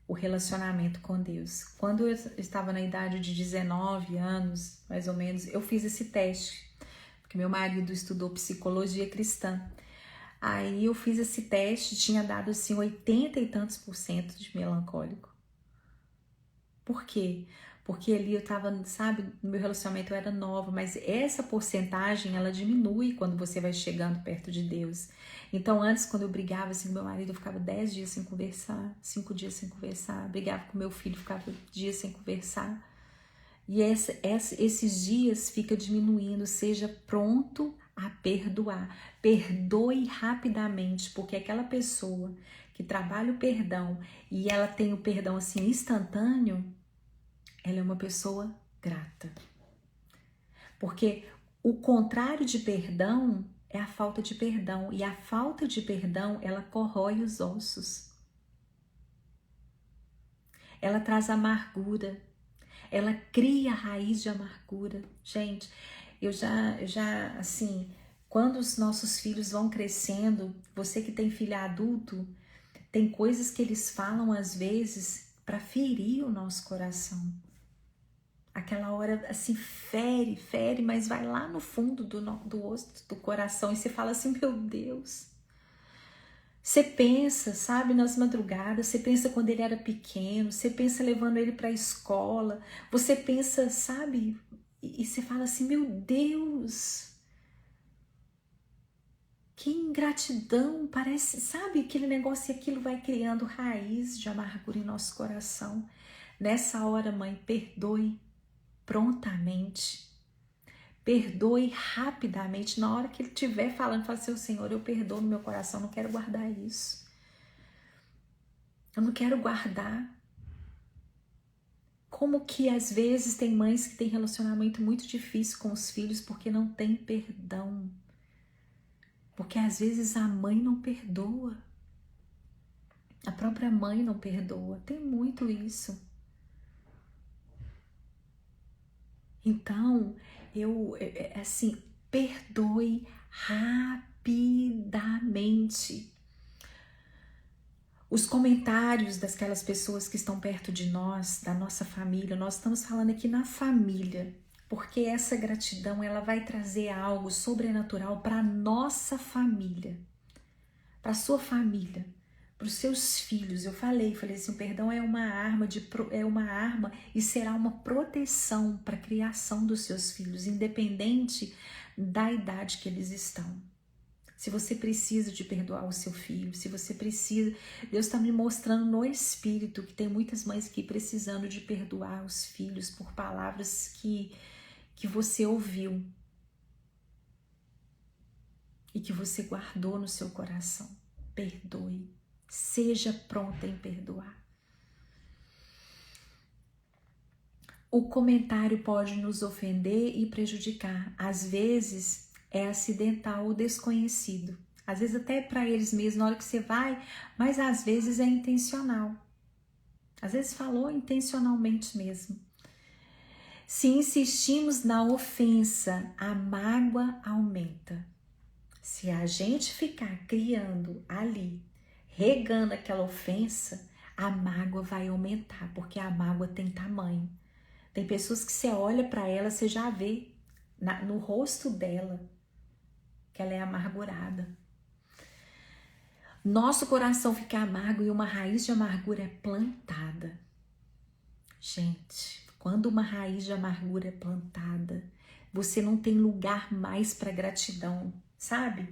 o relacionamento com Deus. Quando eu estava na idade de 19 anos, mais ou menos, eu fiz esse teste, porque meu marido estudou psicologia cristã. Aí eu fiz esse teste, tinha dado assim 80 e tantos % de melancólico. Por quê? Porque ali eu tava, sabe, no meu relacionamento eu era nova, mas essa porcentagem ela diminui quando você vai chegando perto de Deus. Então antes, quando eu brigava assim com meu marido, eu ficava 10 dias sem conversar, 5 dias sem conversar, brigava com meu filho, ficava dias sem conversar. E esses dias fica diminuindo, seja pronto a perdoar. Perdoe rapidamente, porque aquela pessoa que trabalha o perdão e ela tem o perdão assim instantâneo, ela é uma pessoa grata. Porque o contrário de perdão é a falta de perdão. E a falta de perdão, ela corrói os ossos. Ela traz amargura. Ela cria raiz de amargura. Gente, eu já assim, quando os nossos filhos vão crescendo, você que tem filho adulto, tem coisas que eles falam às vezes para ferir o nosso coração. Aquela hora assim fere, mas vai lá no fundo do osso do coração e você fala assim, meu Deus. Você pensa, sabe, nas madrugadas, você pensa quando ele era pequeno, você pensa levando ele para a escola, você pensa, sabe, e você fala assim, meu Deus, que ingratidão, parece, sabe, aquele negócio e aquilo vai criando raiz de amargura em nosso coração. Nessa hora, mãe, perdoe prontamente, perdoe rapidamente, na hora que ele estiver falando, fala assim, Senhor, eu perdoo no meu coração, não quero guardar isso, eu não quero guardar. Como que às vezes tem mães que têm relacionamento muito difícil com os filhos porque não tem perdão, porque às vezes a mãe não perdoa, a própria mãe não perdoa, tem muito isso. Então, assim, perdoe rapidamente. Os comentários daquelas pessoas que estão perto de nós, da nossa família, nós estamos falando aqui na família, porque essa gratidão ela vai trazer algo sobrenatural para a nossa família, para a sua família, para os seus filhos. Eu falei assim, o perdão é uma arma e será uma proteção para a criação dos seus filhos, independente da idade que eles estão. Se você precisa de perdoar o seu filho, se você precisa, Deus está me mostrando no Espírito que tem muitas mães aqui precisando de perdoar os filhos por palavras que você ouviu e que você guardou no seu coração. Perdoe, seja pronta em perdoar. O comentário pode nos ofender e prejudicar, às vezes é acidental ou desconhecido. Às vezes até para eles mesmos, na hora que você vai, mas às vezes é intencional. Às vezes falou intencionalmente mesmo. Se insistimos na ofensa, a mágoa aumenta. Se a gente ficar criando ali, regando aquela ofensa, a mágoa vai aumentar, porque a mágoa tem tamanho. Tem pessoas que você olha para ela, você já vê no rosto dela que ela é amargurada. Nosso coração fica amargo e uma raiz de amargura é plantada. Gente, quando uma raiz de amargura é plantada, você não tem lugar mais para gratidão, sabe?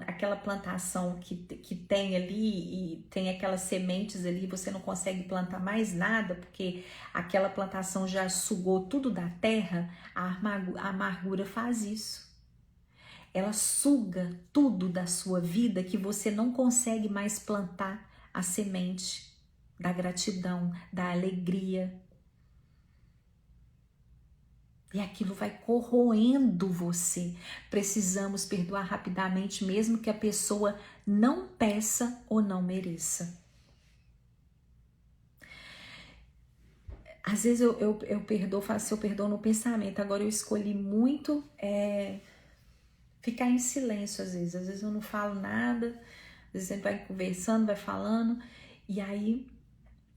aquela plantação que tem ali e tem aquelas sementes ali, você não consegue plantar mais nada porque aquela plantação já sugou tudo da terra. A amargura faz isso. Ela suga tudo da sua vida que você não consegue mais plantar a semente da gratidão, da alegria. E aquilo vai corroendo você. Precisamos perdoar rapidamente, mesmo que a pessoa não peça ou não mereça. Às vezes eu perdoo, faço eu perdoo no pensamento. Agora eu escolhi muito ficar em silêncio às vezes eu não falo nada, às vezes a gente vai conversando, vai falando, e aí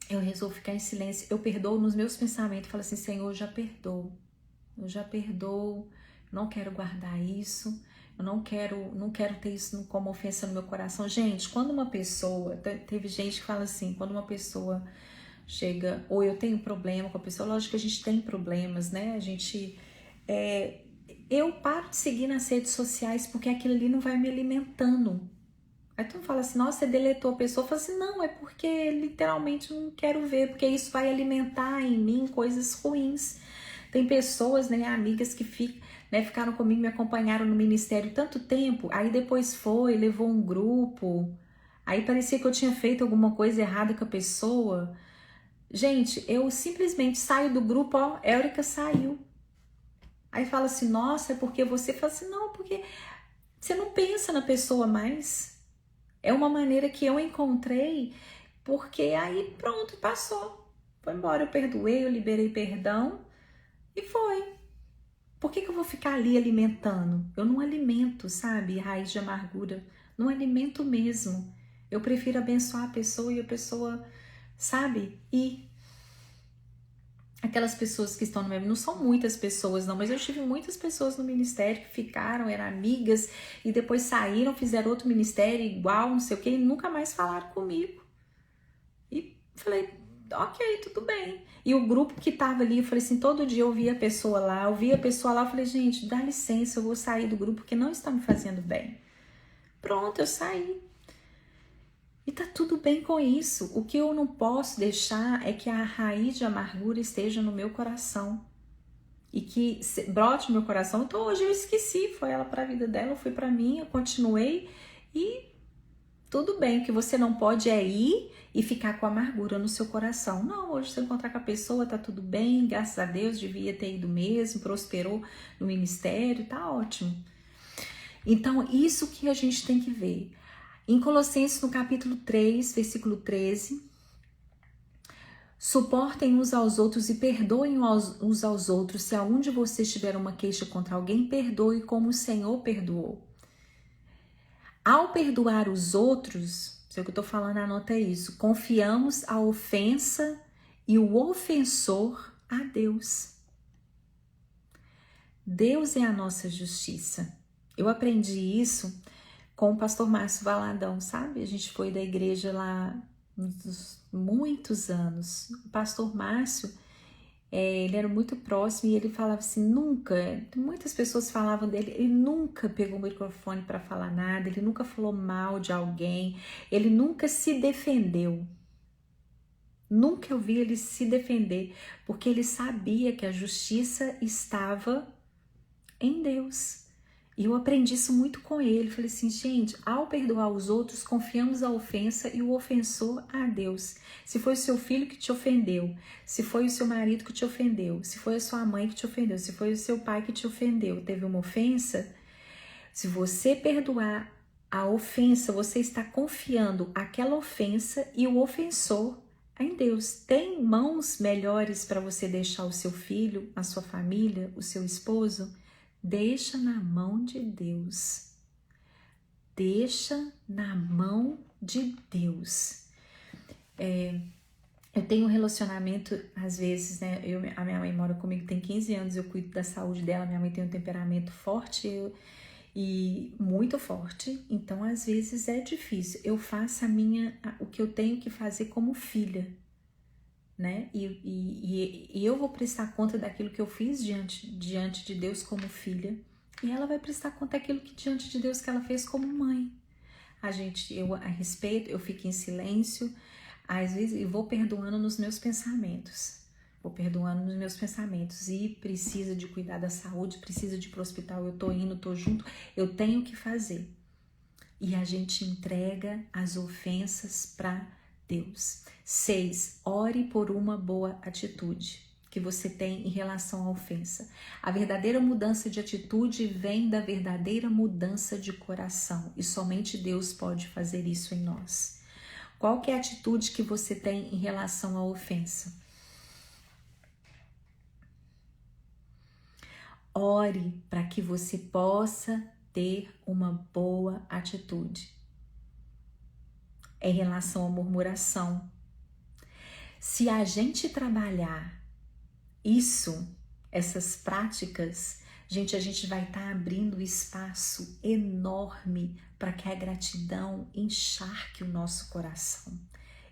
eu resolvo ficar em silêncio. Eu perdoo nos meus pensamentos, falo assim: Senhor, eu já perdoo, não quero guardar isso, eu não quero ter isso como ofensa no meu coração. Gente, quando uma pessoa, teve gente que fala assim, quando uma pessoa chega, ou eu tenho problema com a pessoa, lógico que a gente tem problemas, né, a gente, eu paro de seguir nas redes sociais porque aquilo ali não vai me alimentando. Aí tu fala assim: nossa, você deletou a pessoa. Eu falo assim: não, é porque literalmente não quero ver, porque isso vai alimentar em mim coisas ruins. Tem pessoas, né, amigas que ficaram comigo, me acompanharam no ministério tanto tempo, aí depois levou um grupo, aí parecia que eu tinha feito alguma coisa errada com a pessoa. Gente, eu simplesmente saio do grupo, ó, Éurica saiu. Aí fala assim: nossa, é porque você... Fala assim: não, porque você não pensa na pessoa mais. É uma maneira que eu encontrei, porque aí pronto, passou. Foi embora, eu perdoei, eu liberei perdão e foi. Por que eu vou ficar ali alimentando? Eu não alimento, sabe, raiz de amargura. Não alimento mesmo. Eu prefiro abençoar a pessoa e a pessoa, sabe, ir. Aquelas pessoas que estão no meu... Não são muitas pessoas não, mas eu tive muitas pessoas no ministério que ficaram, eram amigas e depois saíram, fizeram outro ministério igual, não sei o que, e nunca mais falaram comigo. E falei: ok, tudo bem. E o grupo que tava ali, eu falei assim, todo dia eu via a pessoa lá, eu falei: gente, dá licença, eu vou sair do grupo porque não está me fazendo bem. Pronto, eu saí. E tá tudo bem com isso. O que eu não posso deixar é que a raiz de amargura esteja no meu coração. E que brote no meu coração. Então hoje eu esqueci, foi ela para a vida dela, eu fui para mim, eu continuei e tudo bem. O que você não pode é ir e ficar com amargura no seu coração. Não, hoje você encontrar com a pessoa, tá tudo bem, graças a Deus, devia ter ido mesmo, prosperou no ministério, tá ótimo. Então isso que a gente tem que ver. Em Colossenses, no capítulo 3, versículo 13, suportem uns aos outros e perdoem uns aos outros. Se algum de vocês tiver uma queixa contra alguém, perdoe como o Senhor perdoou. Ao perdoar os outros, sei o que eu estou falando, anota isso, confiamos a ofensa e o ofensor a Deus. Deus é a nossa justiça. Eu aprendi isso com o pastor Márcio Valadão, sabe? A gente foi da igreja lá muitos anos. O pastor Márcio, ele era muito próximo e ele falava assim, muitas pessoas falavam dele, ele nunca pegou o microfone para falar nada, ele nunca falou mal de alguém, ele nunca se defendeu. Nunca eu vi ele se defender, porque ele sabia que a justiça estava em Deus. E eu aprendi isso muito com ele. Falei assim, gente, ao perdoar os outros, confiamos a ofensa e o ofensor a Deus. Se foi o seu filho que te ofendeu, se foi o seu marido que te ofendeu, se foi a sua mãe que te ofendeu, se foi o seu pai que te ofendeu, teve uma ofensa, se você perdoar a ofensa, você está confiando aquela ofensa e o ofensor em Deus. Tem mãos melhores para você deixar o seu filho, a sua família, o seu esposo? Deixa na mão de Deus. Deixa na mão de Deus. Eu tenho um relacionamento, às vezes, né? A minha mãe mora comigo, tem 15 anos, eu cuido da saúde dela. Minha mãe tem um temperamento forte e muito forte, então às vezes é difícil. Eu faço o que eu tenho que fazer como filha, né? E eu vou prestar conta daquilo que eu fiz diante de Deus como filha. E ela vai prestar conta daquilo que diante de Deus que ela fez como mãe. Eu a respeito, eu fico em silêncio, às vezes eu vou perdoando nos meus pensamentos. E precisa de cuidar da saúde, precisa de ir pro hospital, eu tô indo, tô junto, eu tenho que fazer. E a gente entrega as ofensas para Deus. 6. Ore por uma boa atitude que você tem em relação à ofensa. A verdadeira mudança de atitude vem da verdadeira mudança de coração. E somente Deus pode fazer isso em nós. Qual que é a atitude que você tem em relação à ofensa? Ore para que você possa ter uma boa atitude em relação à murmuração. Se a gente trabalhar essas práticas, a gente vai estar abrindo espaço enorme para que a gratidão encharque o nosso coração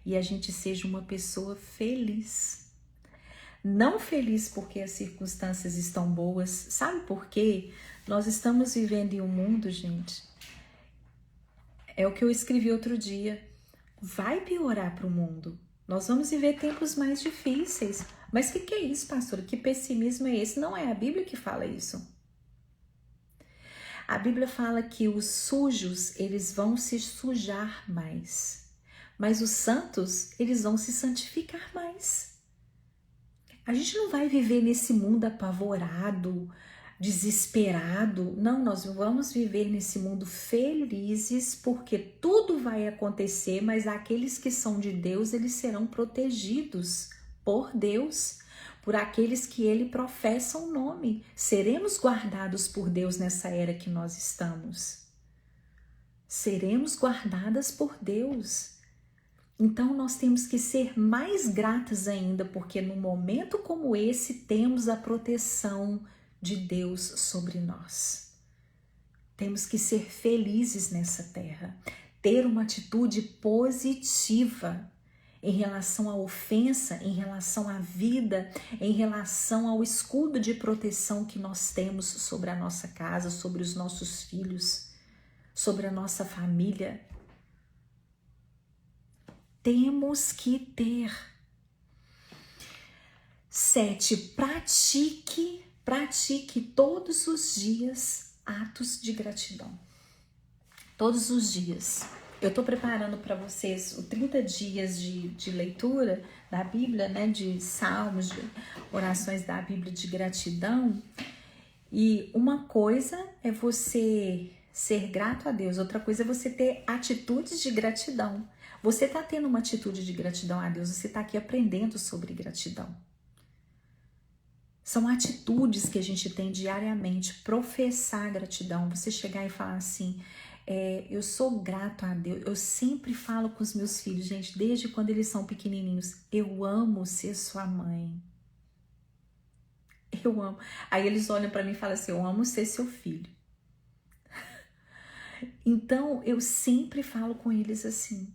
e a gente seja uma pessoa feliz. Não feliz porque as circunstâncias estão boas. Sabe por quê? Nós estamos vivendo em um mundo, gente, é o que eu escrevi outro dia, vai piorar para o mundo. Nós vamos viver tempos mais difíceis. Mas o que é isso, pastor? Que pessimismo é esse? Não é a Bíblia que fala isso. A Bíblia fala que os sujos, eles vão se sujar mais. Mas os santos, eles vão se santificar mais. A gente não vai viver nesse mundo apavorado, desesperado. Não, nós vamos viver nesse mundo felizes porque tudo vai acontecer, mas aqueles que são de Deus, eles serão protegidos por Deus, por aqueles que Ele professa o nome. Seremos guardados por Deus nessa era que nós estamos. Seremos guardadas por Deus. Então nós temos que ser mais gratas ainda, porque num momento como esse temos a proteção de Deus sobre nós. Temos que ser felizes nessa terra, ter uma atitude positiva em relação à ofensa, em relação à vida, em relação ao escudo de proteção que nós temos sobre a nossa casa, sobre os nossos filhos, sobre a nossa família. Temos que ter. 7. Pratique todos os dias atos de gratidão. Todos os dias. Eu estou preparando para vocês os 30 dias de leitura da Bíblia, né? De salmos, de orações da Bíblia de gratidão. E uma coisa é você ser grato a Deus, outra coisa é você ter atitudes de gratidão. Você está tendo uma atitude de gratidão a Deus, você está aqui aprendendo sobre gratidão. São atitudes que a gente tem diariamente, professar gratidão, você chegar e falar assim, eu sou grato a Deus. Eu sempre falo com os meus filhos, gente, desde quando eles são pequenininhos, eu amo ser sua mãe. Eu amo. Aí eles olham para mim e falam assim, eu amo ser seu filho. Então, eu sempre falo com eles assim.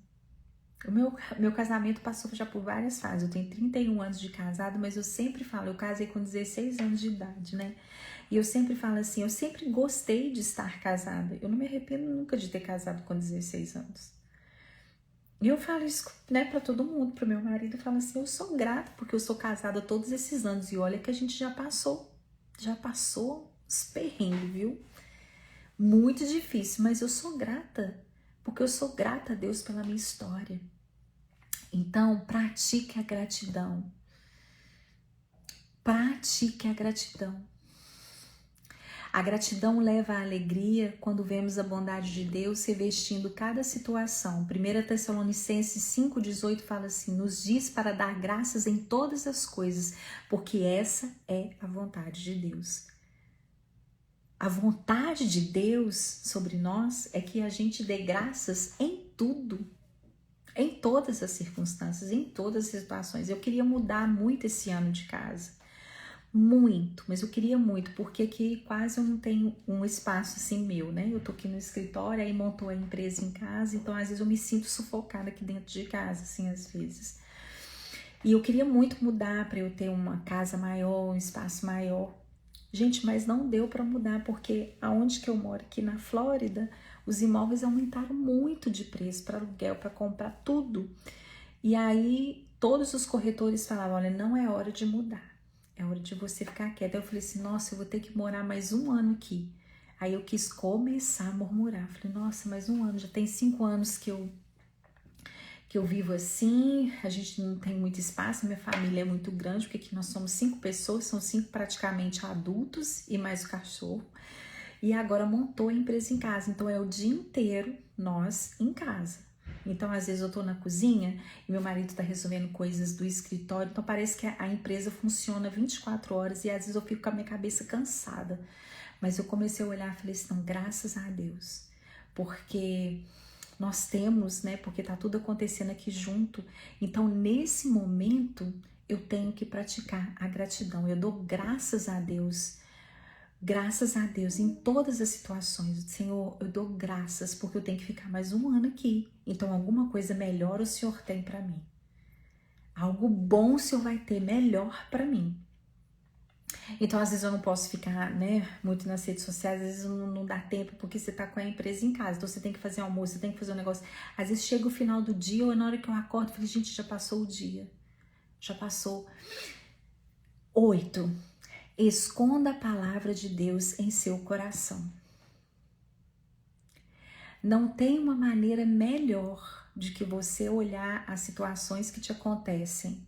O meu casamento passou já por várias fases. Eu tenho 31 anos de casado, mas eu sempre falo, eu casei com 16 anos de idade, né? E eu sempre falo assim, eu sempre gostei de estar casada. Eu não me arrependo nunca de ter casado com 16 anos. E eu falo isso, né, para todo mundo, pro meu marido, eu falo assim, eu sou grata porque eu sou casada todos esses anos. E olha que a gente já passou os perrengues, viu? Muito difícil, mas eu sou grata, porque eu sou grata a Deus pela minha história. Então, pratique a gratidão. Pratique a gratidão. A gratidão leva à alegria quando vemos a bondade de Deus revestindo cada situação. 1 Tessalonicenses 5,18 fala assim, nos diz para dar graças em todas as coisas, porque essa é a vontade de Deus. A vontade de Deus sobre nós é que a gente dê graças em tudo, em todas as circunstâncias, em todas as situações. Eu queria mudar muito esse ano de casa, muito, mas eu queria muito, porque aqui quase eu não tenho um espaço assim meu, né? Eu tô aqui no escritório, aí montou a empresa em casa, então às vezes eu me sinto sufocada aqui dentro de casa, assim, às vezes. E eu queria muito mudar para eu ter uma casa maior, um espaço maior. Gente, mas não deu para mudar, porque aonde que eu moro, aqui na Flórida, os imóveis aumentaram muito de preço para aluguel, para comprar tudo. E aí, todos os corretores falavam, olha, não é hora de mudar, é hora de você ficar quieta. Eu falei assim, nossa, eu vou ter que morar mais um ano aqui. Aí eu quis começar a murmurar. Falei, nossa, mais um ano, já tem 5 anos que eu vivo assim, a gente não tem muito espaço, minha família é muito grande, porque aqui nós somos 5 pessoas, são 5 praticamente adultos e mais o cachorro. E agora montou a empresa em casa, então é o dia inteiro nós em casa. Então às vezes eu tô na cozinha e meu marido tá resolvendo coisas do escritório, então parece que a empresa funciona 24 horas e às vezes eu fico com a minha cabeça cansada. Mas eu comecei a olhar e falei assim, não, graças a Deus, porque nós temos, né, porque tá tudo acontecendo aqui junto. Então, nesse momento, eu tenho que praticar a gratidão. Eu dou graças a Deus em todas as situações. Senhor, eu dou graças porque eu tenho que ficar mais um ano aqui. Então, alguma coisa melhor o Senhor tem para mim. Algo bom o Senhor vai ter melhor para mim. Então, às vezes eu não posso ficar, né, muito nas redes sociais, às vezes não dá tempo, porque você tá com a empresa em casa, então você tem que fazer almoço, você tem que fazer um negócio. Às vezes chega o final do dia, ou na hora que eu acordo, eu falo, gente, já passou o dia. Já passou. 8. Esconda a palavra de Deus em seu coração. Não tem uma maneira melhor de que você olhar as situações que te acontecem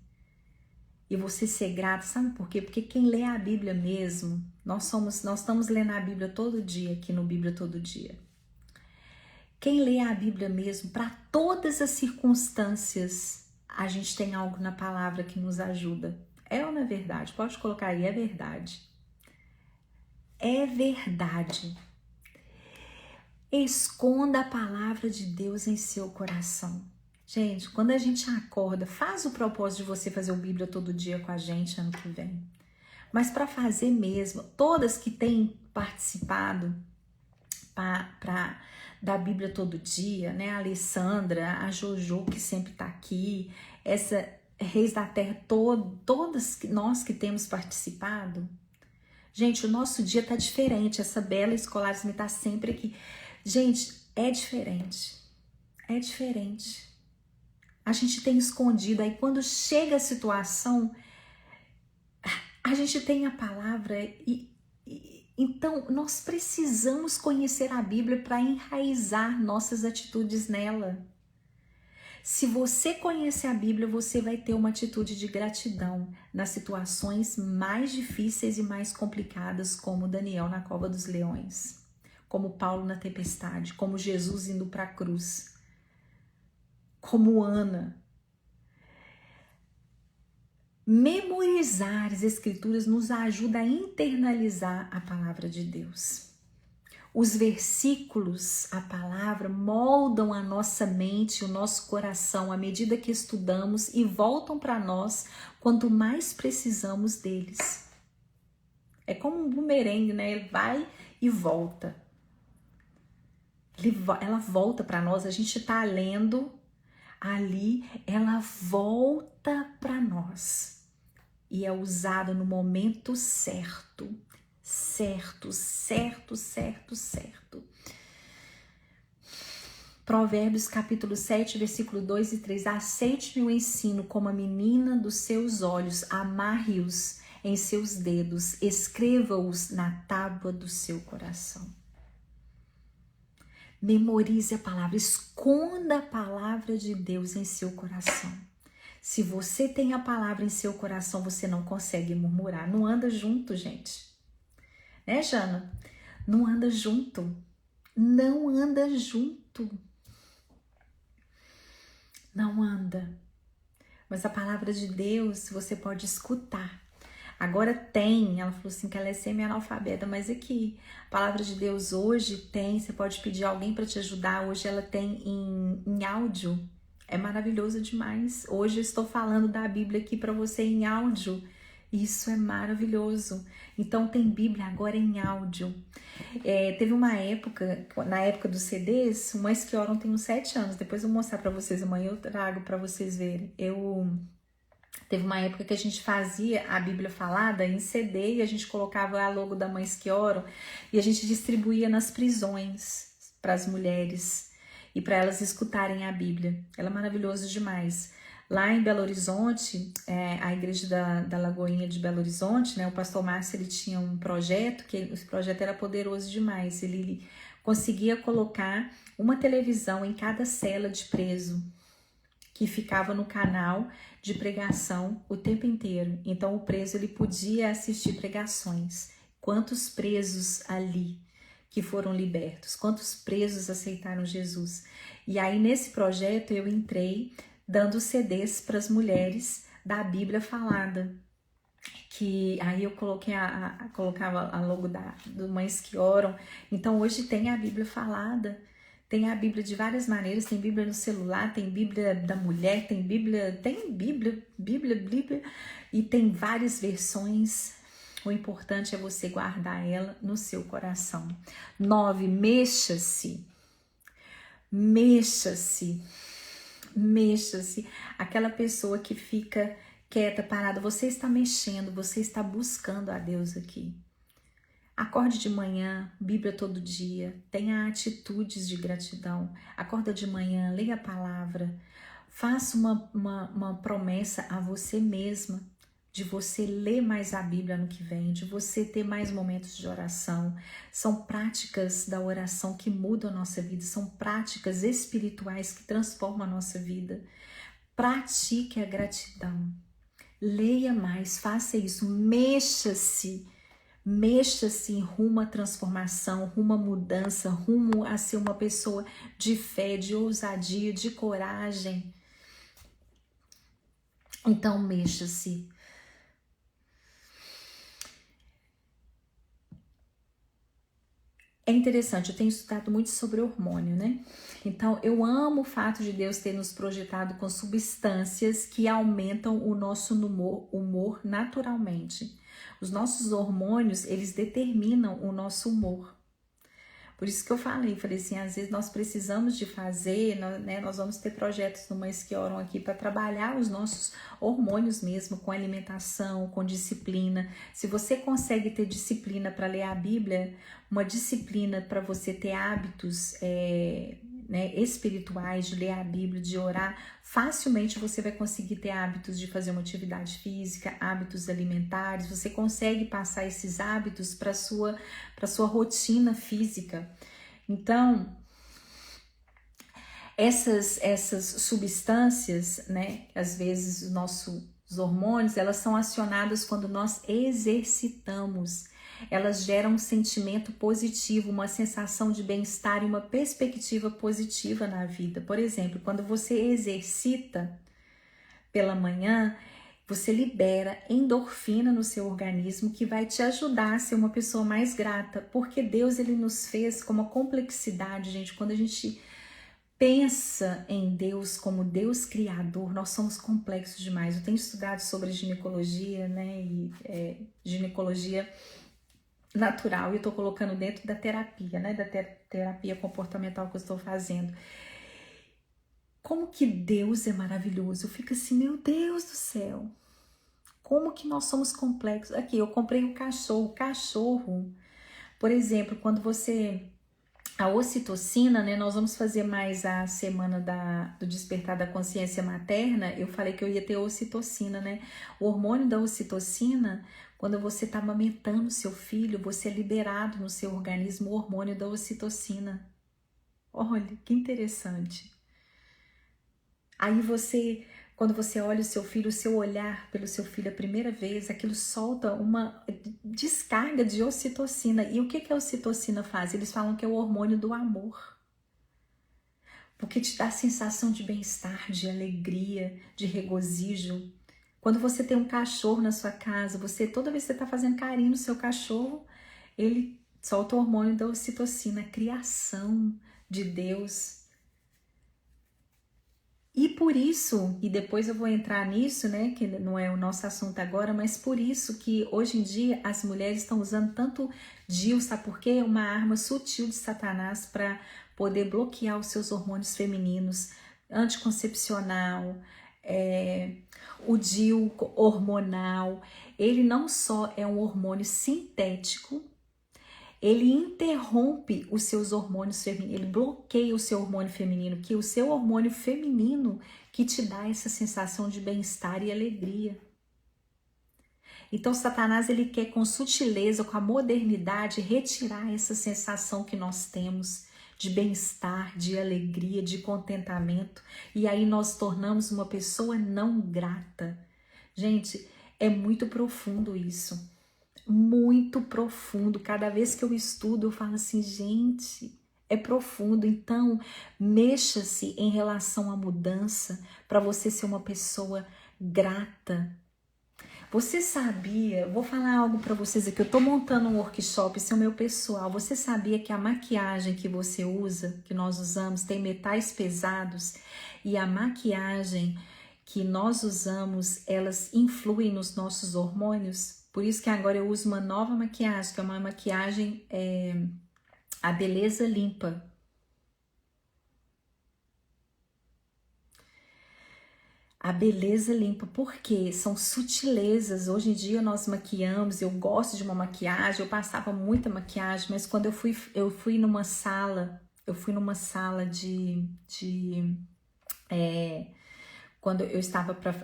e você ser grato, sabe por quê? Porque quem lê a Bíblia mesmo, nós estamos lendo a Bíblia todo dia, aqui no Bíblia Todo Dia. Quem lê a Bíblia mesmo, para todas as circunstâncias, a gente tem algo na palavra que nos ajuda. É ou não é verdade? Pode colocar aí, é verdade. É verdade. Esconda a palavra de Deus em seu coração. Gente, quando a gente acorda, faz o propósito de você fazer o Bíblia Todo Dia com a gente ano que vem. Mas para fazer mesmo, todas que têm participado da Bíblia Todo Dia, né? A Alessandra, a Jojo, que sempre está aqui, essa Reis da Terra, todas nós que temos participado. Gente, o nosso dia tá diferente, essa bela escolar está sempre aqui. Gente, é diferente. É diferente. A gente tem escondido, aí quando chega a situação, a gente tem a palavra então nós precisamos conhecer a Bíblia para enraizar nossas atitudes nela. Se você conhece a Bíblia, você vai ter uma atitude de gratidão nas situações mais difíceis e mais complicadas, como Daniel na cova dos leões, como Paulo na tempestade, como Jesus indo para a cruz, como Ana. Memorizar as escrituras nos ajuda a internalizar a palavra de Deus. Os versículos, a palavra, moldam a nossa mente, o nosso coração à medida que estudamos e voltam para nós quanto mais precisamos deles. É como um bumerangue, né? Ele vai e volta. Ela volta para nós, a gente está lendo ali, ela volta para nós. E é usado no momento certo. Certo. Provérbios capítulo 7, versículo 2 e 3. Aceite-me o ensino como a menina dos seus olhos, amarre-os em seus dedos, escreva-os na tábua do seu coração. Memorize a palavra, esconda a palavra de Deus em seu coração. Se você tem a palavra em seu coração, você não consegue murmurar. Não anda junto, gente. Né, Jana? Não anda junto. Não anda junto. Não anda. Mas a palavra de Deus você pode escutar. Agora tem, ela falou assim que ela é semi-analfabeta, mas aqui, a palavra de Deus hoje tem, você pode pedir alguém para te ajudar, hoje ela tem em áudio, é maravilhoso demais. Hoje eu estou falando da Bíblia aqui para você em áudio, isso é maravilhoso. Então tem Bíblia agora em áudio. Teve uma época, na época dos CDs, Mães que Oram tem uns 7 anos, depois eu vou mostrar para vocês, amanhã eu trago para vocês verem. Eu Teve uma época que a gente fazia a Bíblia falada em CD e a gente colocava a logo da Mães que Oram e a gente distribuía nas prisões para as mulheres e para elas escutarem a Bíblia. Ela é maravilhosa demais. Lá em Belo Horizonte, a igreja da Lagoinha de Belo Horizonte, né, o pastor Márcio, ele tinha um projeto, que esse projeto era poderoso demais. Ele conseguia colocar uma televisão em cada cela de preso, que ficava no canal de pregação o tempo inteiro. Então o preso ele podia assistir pregações. Quantos presos ali que foram libertos? Quantos presos aceitaram Jesus? E aí nesse projeto eu entrei dando CDs para as mulheres da Bíblia falada. Que aí eu coloquei colocava a logo do Mães que Oram. Então hoje tem a Bíblia falada. Tem a Bíblia de várias maneiras, tem Bíblia no celular, tem Bíblia da mulher, tem Bíblia, e tem várias versões. O importante é você guardar ela no seu coração. 9, mexa-se. Mexa-se. Mexa-se. Aquela pessoa que fica quieta, parada, você está mexendo, você está buscando a Deus aqui. Acorde de manhã, Bíblia todo dia, tenha atitudes de gratidão. Acorda de manhã, leia a palavra, faça uma promessa a você mesma de você ler mais a Bíblia no que vem, de você ter mais momentos de oração. São práticas da oração que mudam a nossa vida, são práticas espirituais que transformam a nossa vida. Pratique a gratidão, leia mais, faça isso, mexa-se. Mexa-se rumo à transformação, rumo à mudança, rumo a ser uma pessoa de fé, de ousadia, de coragem. Então, mexa-se. É interessante, eu tenho estudado muito sobre hormônio, né? Então, eu amo o fato de Deus ter nos projetado com substâncias que aumentam o nosso humor naturalmente. Os nossos hormônios, eles determinam o nosso humor. Por isso que eu falei assim, às vezes nós precisamos de fazer, né, nós vamos ter projetos no Mães que Oram aqui para trabalhar os nossos hormônios mesmo, com alimentação, com disciplina. Se você consegue ter disciplina para ler a Bíblia, uma disciplina para você ter hábitos espirituais, de ler a Bíblia, de orar, facilmente você vai conseguir ter hábitos de fazer uma atividade física, hábitos alimentares, você consegue passar esses hábitos para sua rotina física. Então, essas substâncias, né, às vezes os nossos hormônios, elas são acionadas quando nós exercitamos. Elas geram um sentimento positivo, uma sensação de bem-estar e uma perspectiva positiva na vida. Por exemplo, quando você exercita pela manhã, você libera endorfina no seu organismo que vai te ajudar a ser uma pessoa mais grata, porque Deus ele nos fez com uma complexidade, gente. Quando a gente pensa em Deus como Deus criador, nós somos complexos demais. Eu tenho estudado sobre ginecologia, né, e ginecologia natural, e eu tô colocando dentro da terapia, né, da terapia comportamental que eu estou fazendo. Como que Deus é maravilhoso. Eu fico assim, meu Deus do céu, como que nós somos complexos. Aqui, eu comprei um cachorro, por exemplo, quando a ocitocina, né, nós vamos fazer mais a semana do despertar da consciência materna, eu falei que eu ia ter ocitocina, né, o hormônio da ocitocina, quando você está amamentando seu filho, você é liberado no seu organismo o hormônio da ocitocina. Olha, que interessante. Aí quando você olha o seu filho, o seu olhar pelo seu filho a primeira vez, aquilo solta uma descarga de ocitocina. E o que a ocitocina faz? Eles falam que é o hormônio do amor. Porque te dá a sensação de bem-estar, de alegria, de regozijo. Quando você tem um cachorro na sua casa, toda vez que você está fazendo carinho no seu cachorro, ele solta o hormônio da ocitocina, a criação de Deus. E por isso, e depois eu vou entrar nisso, né, que não é o nosso assunto agora, mas por isso que hoje em dia as mulheres estão usando tanto DIU, sabe por quê? Uma arma sutil de Satanás para poder bloquear os seus hormônios femininos, anticoncepcional, O DIU hormonal, ele não só é um hormônio sintético, ele interrompe os seus hormônios femininos, ele bloqueia o seu hormônio feminino, que é o seu hormônio feminino que te dá essa sensação de bem-estar e alegria. Então, Satanás, ele quer com sutileza, com a modernidade, retirar essa sensação que nós temos de bem-estar, de alegria, de contentamento. E aí nós tornamos uma pessoa não grata. Gente, é muito profundo isso. Muito profundo. Cada vez que eu estudo, eu falo assim, gente, é profundo. Então, mexa-se em relação à mudança para você ser uma pessoa grata. Você sabia, vou falar algo para vocês aqui, eu tô montando um workshop, esse é o meu pessoal. Você sabia que a maquiagem que você usa, que nós usamos, tem metais pesados, e a maquiagem que nós usamos, elas influem nos nossos hormônios? Por isso que agora eu uso uma nova maquiagem, que é uma maquiagem, a Beleza Limpa. A Beleza Limpa, porque são sutilezas. Hoje em dia nós maquiamos, eu gosto de uma maquiagem, eu passava muita maquiagem, mas quando eu fui numa sala, quando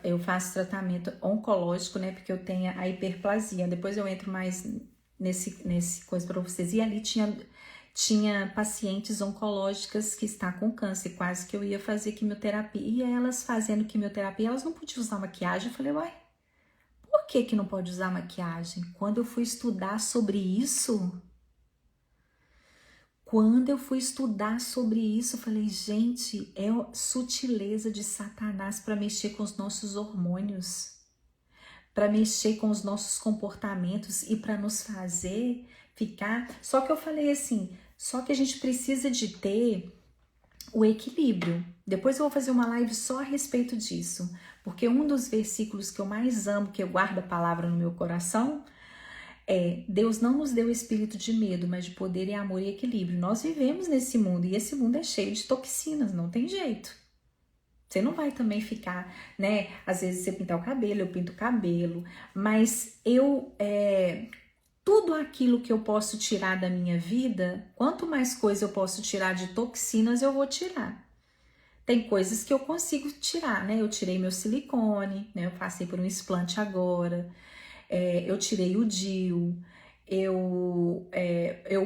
eu faço tratamento oncológico, né, porque eu tenho a hiperplasia, depois eu entro mais nesse coisa para vocês, e ali tinha pacientes oncológicas que está com câncer, quase que eu ia fazer quimioterapia, e elas fazendo quimioterapia, elas não podiam usar maquiagem. Eu falei, uai, por que não pode usar maquiagem? Quando eu fui estudar sobre isso, eu falei, gente, é sutileza de Satanás para mexer com os nossos hormônios, para mexer com os nossos comportamentos e para nos fazer ficar. Só que eu falei assim, só que a gente precisa de ter o equilíbrio. Depois eu vou fazer uma live só a respeito disso, porque um dos versículos que eu mais amo, que eu guardo a palavra no meu coração, é: Deus não nos deu espírito de medo, mas de poder e amor e equilíbrio. Nós vivemos nesse mundo e esse mundo é cheio de toxinas, não tem jeito. Você não vai também ficar, né? Às vezes você pintar o cabelo, eu pinto o cabelo, mas tudo aquilo que eu posso tirar da minha vida, quanto mais coisa eu posso tirar de toxinas, eu vou tirar. Tem coisas que eu consigo tirar, né? Eu tirei meu silicone, né? Eu passei por um explante agora, eu tirei o DIU, eu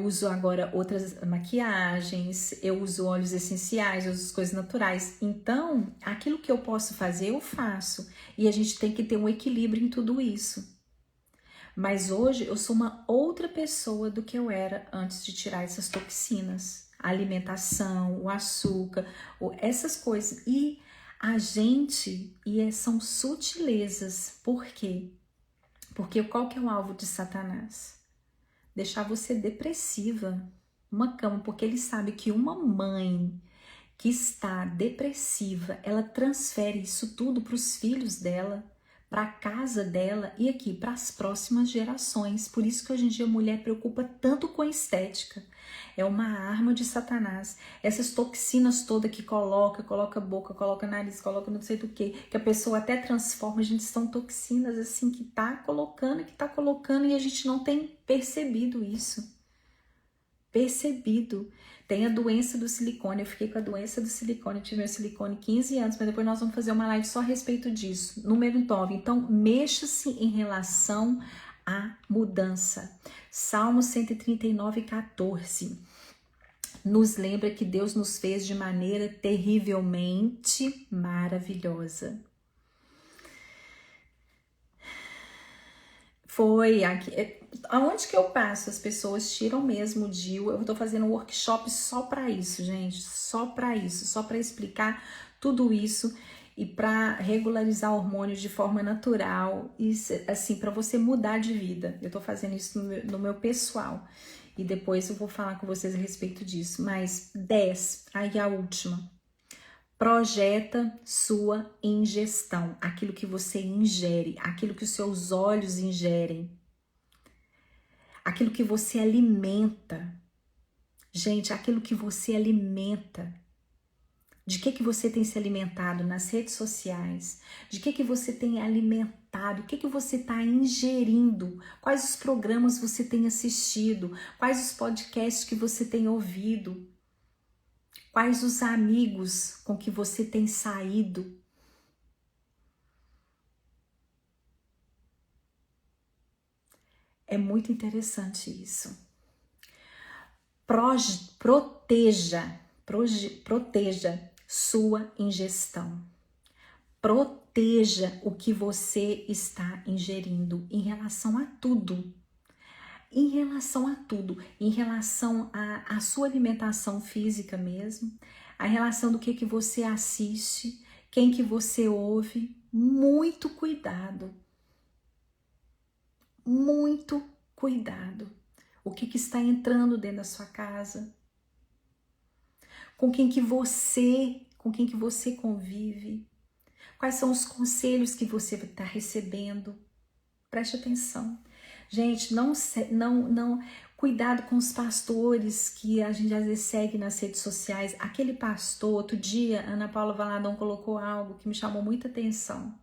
uso agora outras maquiagens, eu uso óleos essenciais, eu uso coisas naturais. Então, aquilo que eu posso fazer, eu faço. E a gente tem que ter um equilíbrio em tudo isso. Mas hoje eu sou uma outra pessoa do que eu era antes de tirar essas toxinas. A alimentação, o açúcar, essas coisas. E são sutilezas. Por quê? Porque qual que é o alvo de Satanás? Deixar você depressiva, uma cama, porque ele sabe que uma mãe que está depressiva, ela transfere isso tudo para os filhos dela, para a casa dela e aqui para as próximas gerações. Por isso que hoje em dia a mulher preocupa tanto com a estética. É uma arma de Satanás. Essas toxinas todas que coloca boca, coloca nariz, coloca não sei do que a pessoa até transforma. A gente, são toxinas assim que tá colocando e a gente não tem percebido isso. Tem a doença do silicone, eu fiquei com a doença do silicone, eu tive meu silicone 15 anos, mas depois nós vamos fazer uma live só a respeito disso. Número 9, então mexa-se em relação à mudança. Salmo 139, 14, nos lembra que Deus nos fez de maneira terrivelmente maravilhosa. Foi aqui, aonde que eu passo, as pessoas tiram mesmo o DIU. Eu tô fazendo um workshop só para isso, gente, só para isso, só para explicar tudo isso e para regularizar hormônios de forma natural e assim, para você mudar de vida. Eu tô fazendo isso no meu pessoal e depois eu vou falar com vocês a respeito disso. Mas 10, aí a última. Projeta sua ingestão, aquilo que você ingere, aquilo que os seus olhos ingerem, aquilo que você alimenta. Gente, aquilo que você alimenta. De que você tem se alimentado nas redes sociais? De que você tem alimentado? O que você está ingerindo? Quais os programas você tem assistido? Quais os podcasts que você tem ouvido? Quais os amigos com que você tem saído? É muito interessante isso. Proteja sua ingestão. Proteja o que você está ingerindo em relação a tudo. Em relação a tudo, em relação à sua alimentação física mesmo, a relação do que você assiste, quem que você ouve, muito cuidado. Muito cuidado. O que está entrando dentro da sua casa? Com quem que você convive? Quais são os conselhos que você está recebendo? Preste atenção. Gente, não, cuidado com os pastores que a gente às vezes segue nas redes sociais. Aquele pastor, outro dia, Ana Paula Valadão colocou algo que me chamou muita atenção.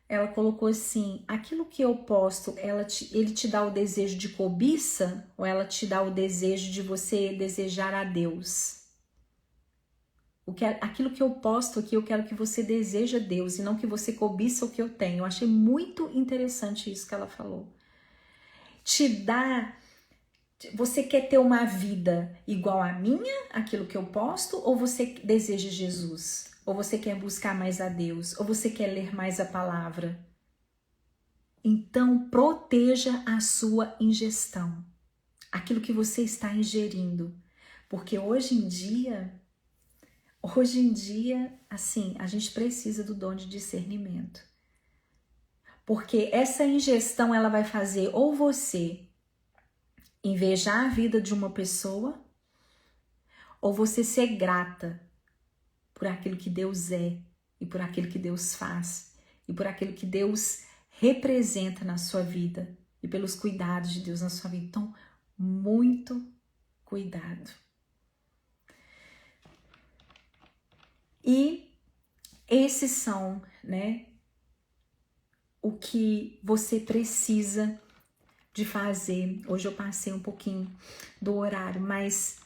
Ela colocou assim, aquilo que eu posto, ele te dá o desejo de cobiça ou ela te dá o desejo de você desejar a Deus? Aquilo que eu posto aqui, eu quero que você deseje a Deus e não que você cobiça o que eu tenho. Eu achei muito interessante isso que ela falou. Você quer ter uma vida igual a minha, aquilo que eu posto, ou você deseja Jesus? Ou você quer buscar mais a Deus? Ou você quer ler mais a palavra? Então, proteja a sua ingestão. Aquilo que você está ingerindo. Porque hoje em dia, assim, a gente precisa do dom de discernimento. Porque essa ingestão, ela vai fazer ou você invejar a vida de uma pessoa, ou você ser grata por aquilo que Deus é, e por aquilo que Deus faz, e por aquilo que Deus representa na sua vida, e pelos cuidados de Deus na sua vida. Então, muito cuidado. E esses são, né, o que você precisa de fazer. Hoje eu passei um pouquinho do horário, mas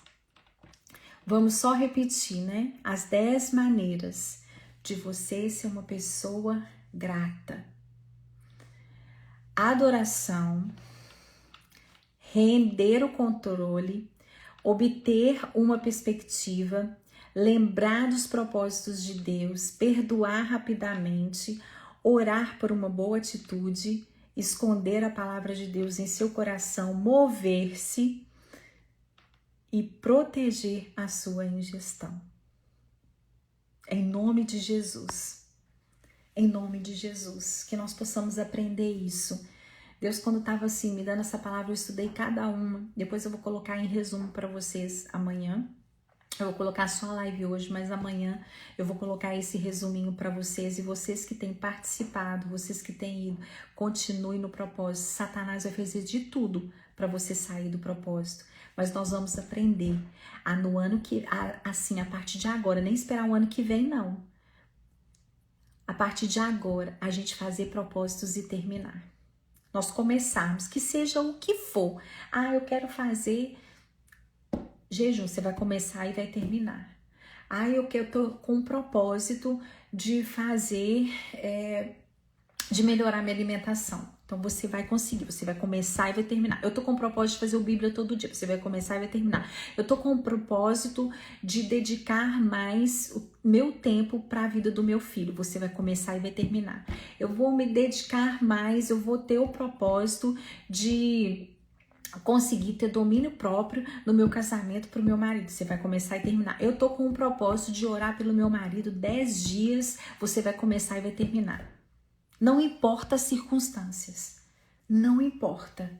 vamos só repetir, né? As 10 maneiras de você ser uma pessoa grata. Adoração, render o controle, obter uma perspectiva, lembrar dos propósitos de Deus, perdoar rapidamente, orar por uma boa atitude, esconder a palavra de Deus em seu coração, mover-se e proteger a sua ingestão. Em nome de Jesus. Em nome de Jesus, que nós possamos aprender isso. Deus, quando estava assim, me dando essa palavra, eu estudei cada uma. Depois eu vou colocar em resumo para vocês amanhã. Eu vou colocar só a live hoje, mas amanhã eu vou colocar esse resuminho para vocês. E vocês que têm participado, vocês que têm ido, continue no propósito. Satanás vai fazer de tudo para você sair do propósito. Mas nós vamos aprender no ano que, assim, a partir de agora, nem esperar o ano que vem, não. A partir de agora, a gente fazer propósitos e terminar. Nós começarmos, que seja o que for. Eu quero fazer jejum, você vai começar e vai terminar. Eu tô com um propósito de fazer, de melhorar minha alimentação. Então você vai conseguir, você vai começar e vai terminar. Eu tô com o propósito de fazer o Bíblia todo dia, você vai começar e vai terminar. Eu tô com o propósito de dedicar mais o meu tempo para a vida do meu filho, você vai começar e vai terminar. Eu vou me dedicar mais, eu vou ter o propósito de conseguir ter domínio próprio no meu casamento para o meu marido, você vai começar e terminar. Eu tô com o propósito de orar pelo meu marido 10 dias, você vai começar e vai terminar. Não importa as circunstâncias, não importa.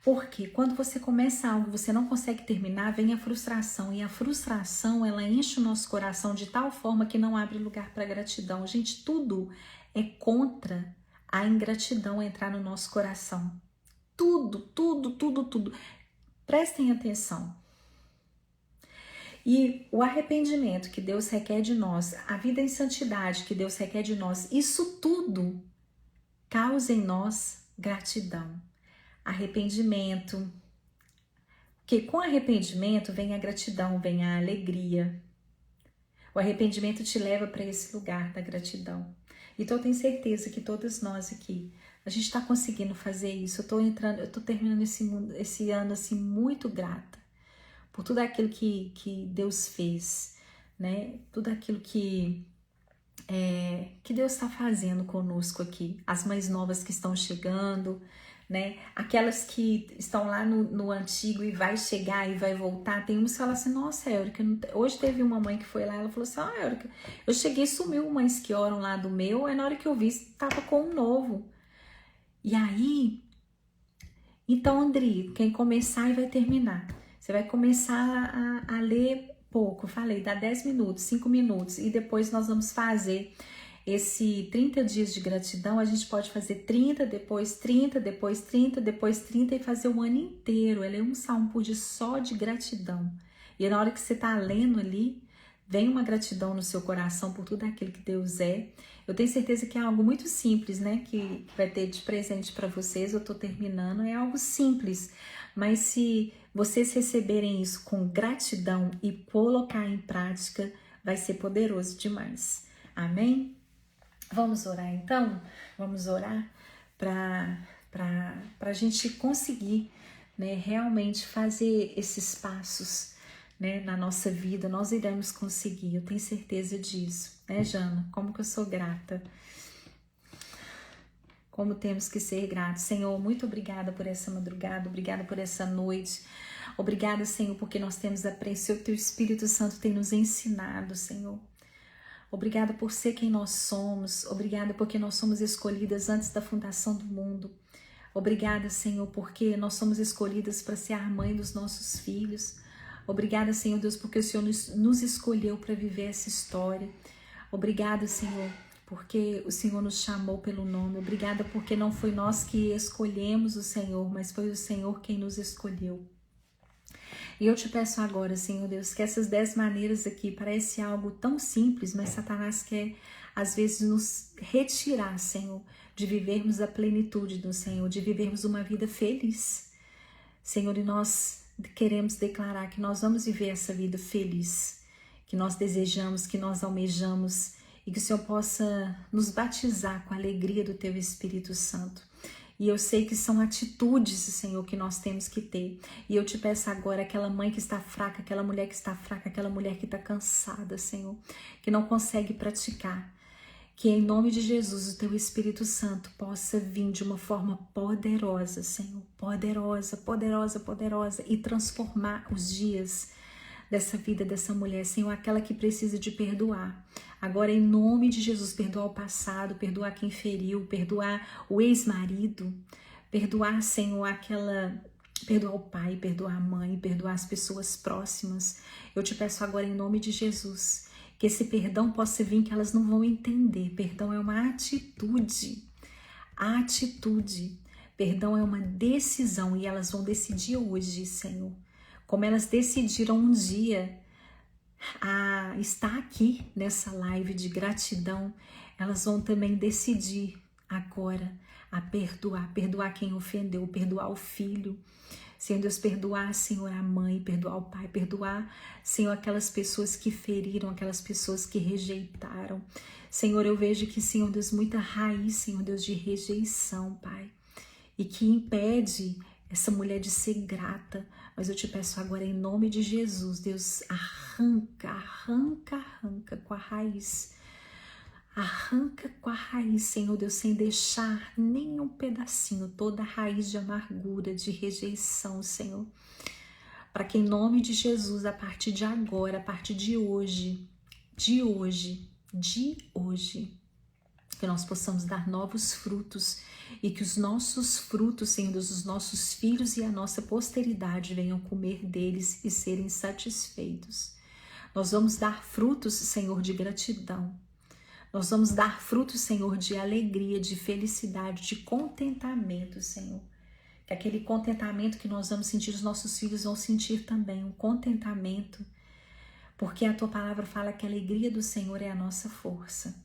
Porque quando você começa algo e você não consegue terminar, vem a frustração. E a frustração, ela enche o nosso coração de tal forma que não abre lugar para gratidão. Gente, tudo é contra a ingratidão entrar no nosso coração. Tudo. Prestem atenção. E o arrependimento que Deus requer de nós, a vida em santidade que Deus requer de nós, isso tudo causa em nós gratidão. Arrependimento, porque com arrependimento vem a gratidão, vem a alegria. O arrependimento te leva para esse lugar da gratidão. Então eu tenho certeza que todas nós aqui, a gente está conseguindo fazer isso. Eu estou terminando esse ano assim muito grata por tudo aquilo que Deus fez, né? Tudo aquilo que Deus está fazendo conosco aqui. As mães novas que estão chegando, né? Aquelas que estão lá no antigo e vai chegar e vai voltar. Tem uns que falam assim, nossa, Éurica, hoje teve uma mãe que foi lá, ela falou assim, Éurica, eu cheguei e sumiu mães que oram lá do meu, aí na hora que eu vi, estava com um novo. E aí, então, Andri, quem começar e vai terminar. Você vai começar a ler pouco, falei, dá 10 minutos, 5 minutos, e depois nós vamos fazer esse 30 dias de gratidão. A gente pode fazer 30, depois 30, depois 30, depois 30 e fazer o ano inteiro. Ela é um salmo por dia só de gratidão. E na hora que você está lendo ali, vem uma gratidão no seu coração por tudo aquilo que Deus é. Eu tenho certeza que é algo muito simples, né? Que vai ter de presente para vocês. Eu estou terminando. É algo simples. Mas se vocês receberem isso com gratidão e colocar em prática, vai ser poderoso demais. Amém? Vamos orar então? Vamos orar para a gente conseguir, né, realmente fazer esses passos, né, na nossa vida. Nós iremos conseguir, eu tenho certeza disso, né, Jana? Como que eu sou grata. Como temos que ser gratos. Senhor, muito obrigada por essa madrugada, obrigada por essa noite. Obrigada, Senhor, porque nós temos apreço. O Teu Espírito Santo tem nos ensinado, Senhor. Obrigada por ser quem nós somos. Obrigada porque nós somos escolhidas antes da fundação do mundo. Obrigada, Senhor, porque nós somos escolhidas para ser a mãe dos nossos filhos. Obrigada, Senhor Deus, porque o Senhor nos escolheu para viver essa história. Obrigada, Senhor, porque o Senhor nos chamou pelo nome. Obrigada porque não foi nós que escolhemos o Senhor, mas foi o Senhor quem nos escolheu. E eu te peço agora, Senhor Deus, que essas 10 maneiras aqui parece algo tão simples, mas Satanás quer às vezes nos retirar, Senhor, de vivermos a plenitude do Senhor, de vivermos uma vida feliz. Senhor, e nós queremos declarar que nós vamos viver essa vida feliz, que nós desejamos, que nós almejamos, e que o Senhor possa nos batizar com a alegria do Teu Espírito Santo. E eu sei que são atitudes, Senhor, que nós temos que ter. E eu te peço agora, aquela mãe que está fraca, aquela mulher que está fraca, aquela mulher que está cansada, Senhor, que não consegue praticar, que em nome de Jesus o Teu Espírito Santo possa vir de uma forma poderosa, Senhor, poderosa, poderosa, poderosa, e transformar os dias dessa vida dessa mulher, Senhor, aquela que precisa de perdoar. Agora, em nome de Jesus, perdoar o passado, perdoar quem feriu, perdoar o ex-marido, perdoar, Senhor, perdoar o pai, perdoar a mãe, perdoar as pessoas próximas. Eu te peço agora, em nome de Jesus, que esse perdão possa vir, que elas não vão entender. Perdão é uma atitude. Atitude. Perdão é uma decisão, e elas vão decidir hoje, Senhor. Como elas decidiram um dia a estar aqui nessa live de gratidão, elas vão também decidir agora a perdoar quem ofendeu, perdoar o filho, Senhor Deus, perdoar, Senhor, a mãe, perdoar o pai, perdoar, Senhor, aquelas pessoas que feriram, aquelas pessoas que rejeitaram. Senhor, eu vejo que, Senhor Deus, muita raiz, Senhor Deus, de rejeição, Pai, e que impede essa mulher de ser grata. Mas eu te peço agora, em nome de Jesus, Deus, arranca com a raiz. Arranca com a raiz, Senhor Deus, sem deixar nenhum pedacinho, toda a raiz de amargura, de rejeição, Senhor. Para que em nome de Jesus, a partir de agora, a partir de hoje, que nós possamos dar novos frutos e que os nossos frutos, Senhor Deus, os nossos filhos e a nossa posteridade venham comer deles e serem satisfeitos. Nós vamos dar frutos, Senhor, de gratidão. Nós vamos dar frutos, Senhor, de alegria, de felicidade, de contentamento, Senhor. Que aquele contentamento que nós vamos sentir, os nossos filhos vão sentir também, um contentamento. porque a tua palavra fala que a alegria do Senhor é a nossa força.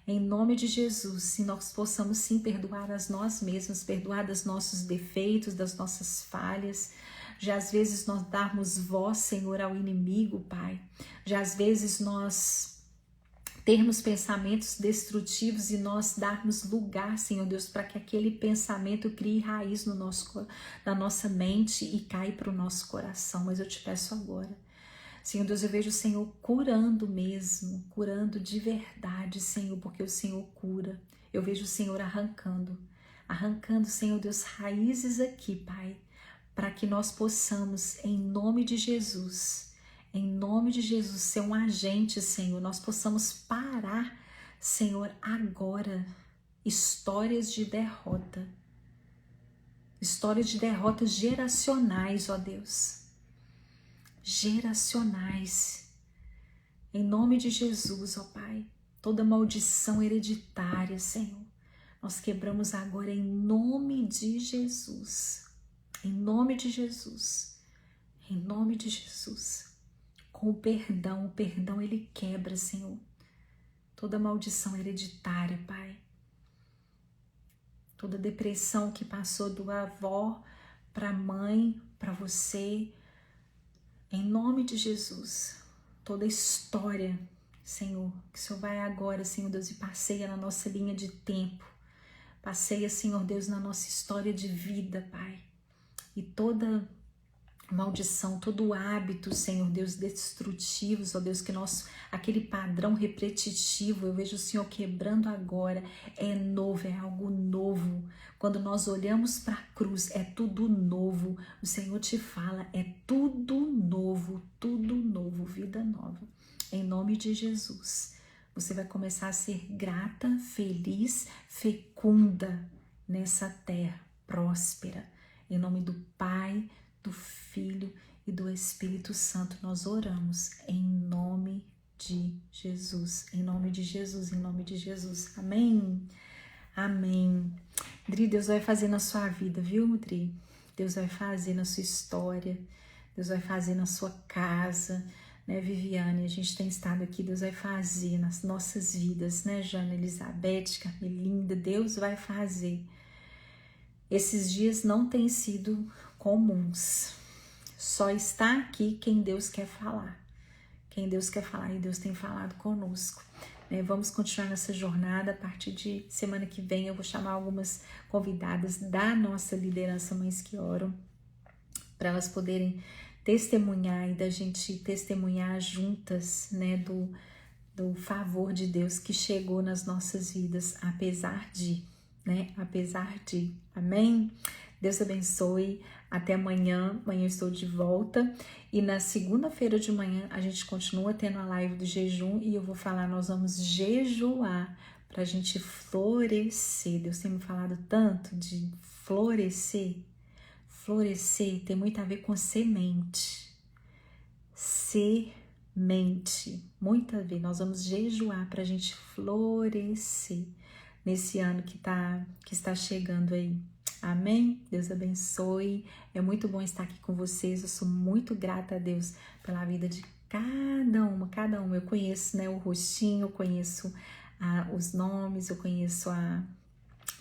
Em nome de Jesus, se nós possamos sim perdoar a nós mesmos, perdoar dos nossos defeitos, das nossas falhas, já às vezes nós darmos voz, Senhor, ao inimigo, Pai, já às vezes nós termos pensamentos destrutivos e nós darmos lugar, Senhor Deus, para que aquele pensamento crie raiz no na nossa mente e caia para o nosso coração. Mas eu te peço agora, Senhor Deus, eu vejo o Senhor curando mesmo, curando de verdade, Senhor, porque o Senhor cura. Eu vejo o Senhor arrancando, Senhor Deus, raízes aqui, Pai, para que nós possamos, em nome de Jesus, ser um agente, Senhor, nós possamos parar, Senhor, agora, histórias de derrota geracionais, ó Deus, geracionais, em nome de Jesus, ó Pai, toda maldição hereditária, Senhor, nós quebramos agora em nome de Jesus, em nome de Jesus, em nome de Jesus. Com o perdão ele quebra, Senhor, toda maldição hereditária, Pai. Toda depressão que passou do avó para a mãe, para você, em nome de Jesus. Toda história, Senhor, que o Senhor vai agora, Senhor Deus, e passeia na nossa linha de tempo. Passeia, Senhor Deus, na nossa história de vida, Pai. E toda maldição, todo hábito, Senhor Deus, destrutivos, ó Deus, que aquele padrão repetitivo, eu vejo o Senhor quebrando agora, é novo, é algo novo. Quando nós olhamos para a cruz, é tudo novo. O Senhor te fala, é tudo novo, vida nova. Em nome de Jesus, você vai começar a ser grata, feliz, fecunda nessa terra, próspera. Em nome do Pai, do Filho e do Espírito Santo, nós oramos em nome de Jesus, em nome de Jesus, em nome de Jesus. Amém? Amém. Dri, Deus vai fazer na sua vida, viu, Dri? Deus vai fazer na sua história, Deus vai fazer na sua casa, né, Viviane? A gente tem estado aqui, Deus vai fazer nas nossas vidas, né, Jana, Elizabeth, Carmelinda, Deus vai fazer. Esses dias não têm sido comuns, só está aqui quem Deus quer falar, e Deus tem falado conosco, né? Vamos continuar nessa jornada. A partir de semana que vem eu vou chamar algumas convidadas da nossa liderança Mães que Oram, para elas poderem testemunhar e da gente testemunhar juntas, né, do favor de Deus que chegou nas nossas vidas, apesar de, amém? Deus abençoe, até amanhã eu estou de volta, e na segunda-feira de manhã a gente continua tendo a live do jejum, e eu vou falar, nós vamos jejuar pra gente florescer. Deus tem me falado tanto de florescer tem muito a ver com semente, muito a ver. Nós vamos jejuar pra gente florescer nesse ano que está chegando aí. Amém? Deus abençoe. É muito bom estar aqui com vocês. Eu sou muito grata a Deus pela vida de cada uma. Eu conheço, né, o rostinho, eu conheço os nomes, eu conheço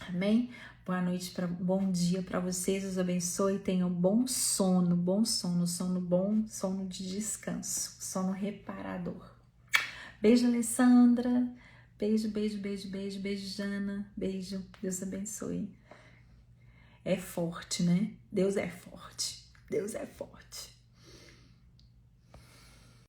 Amém? Boa noite, bom dia para vocês. Deus abençoe. Tenham bom sono bom, sono de descanso, sono reparador. Beijo, Alessandra. Beijo, Jana. Beijo. Deus abençoe. É forte, né? Deus é forte.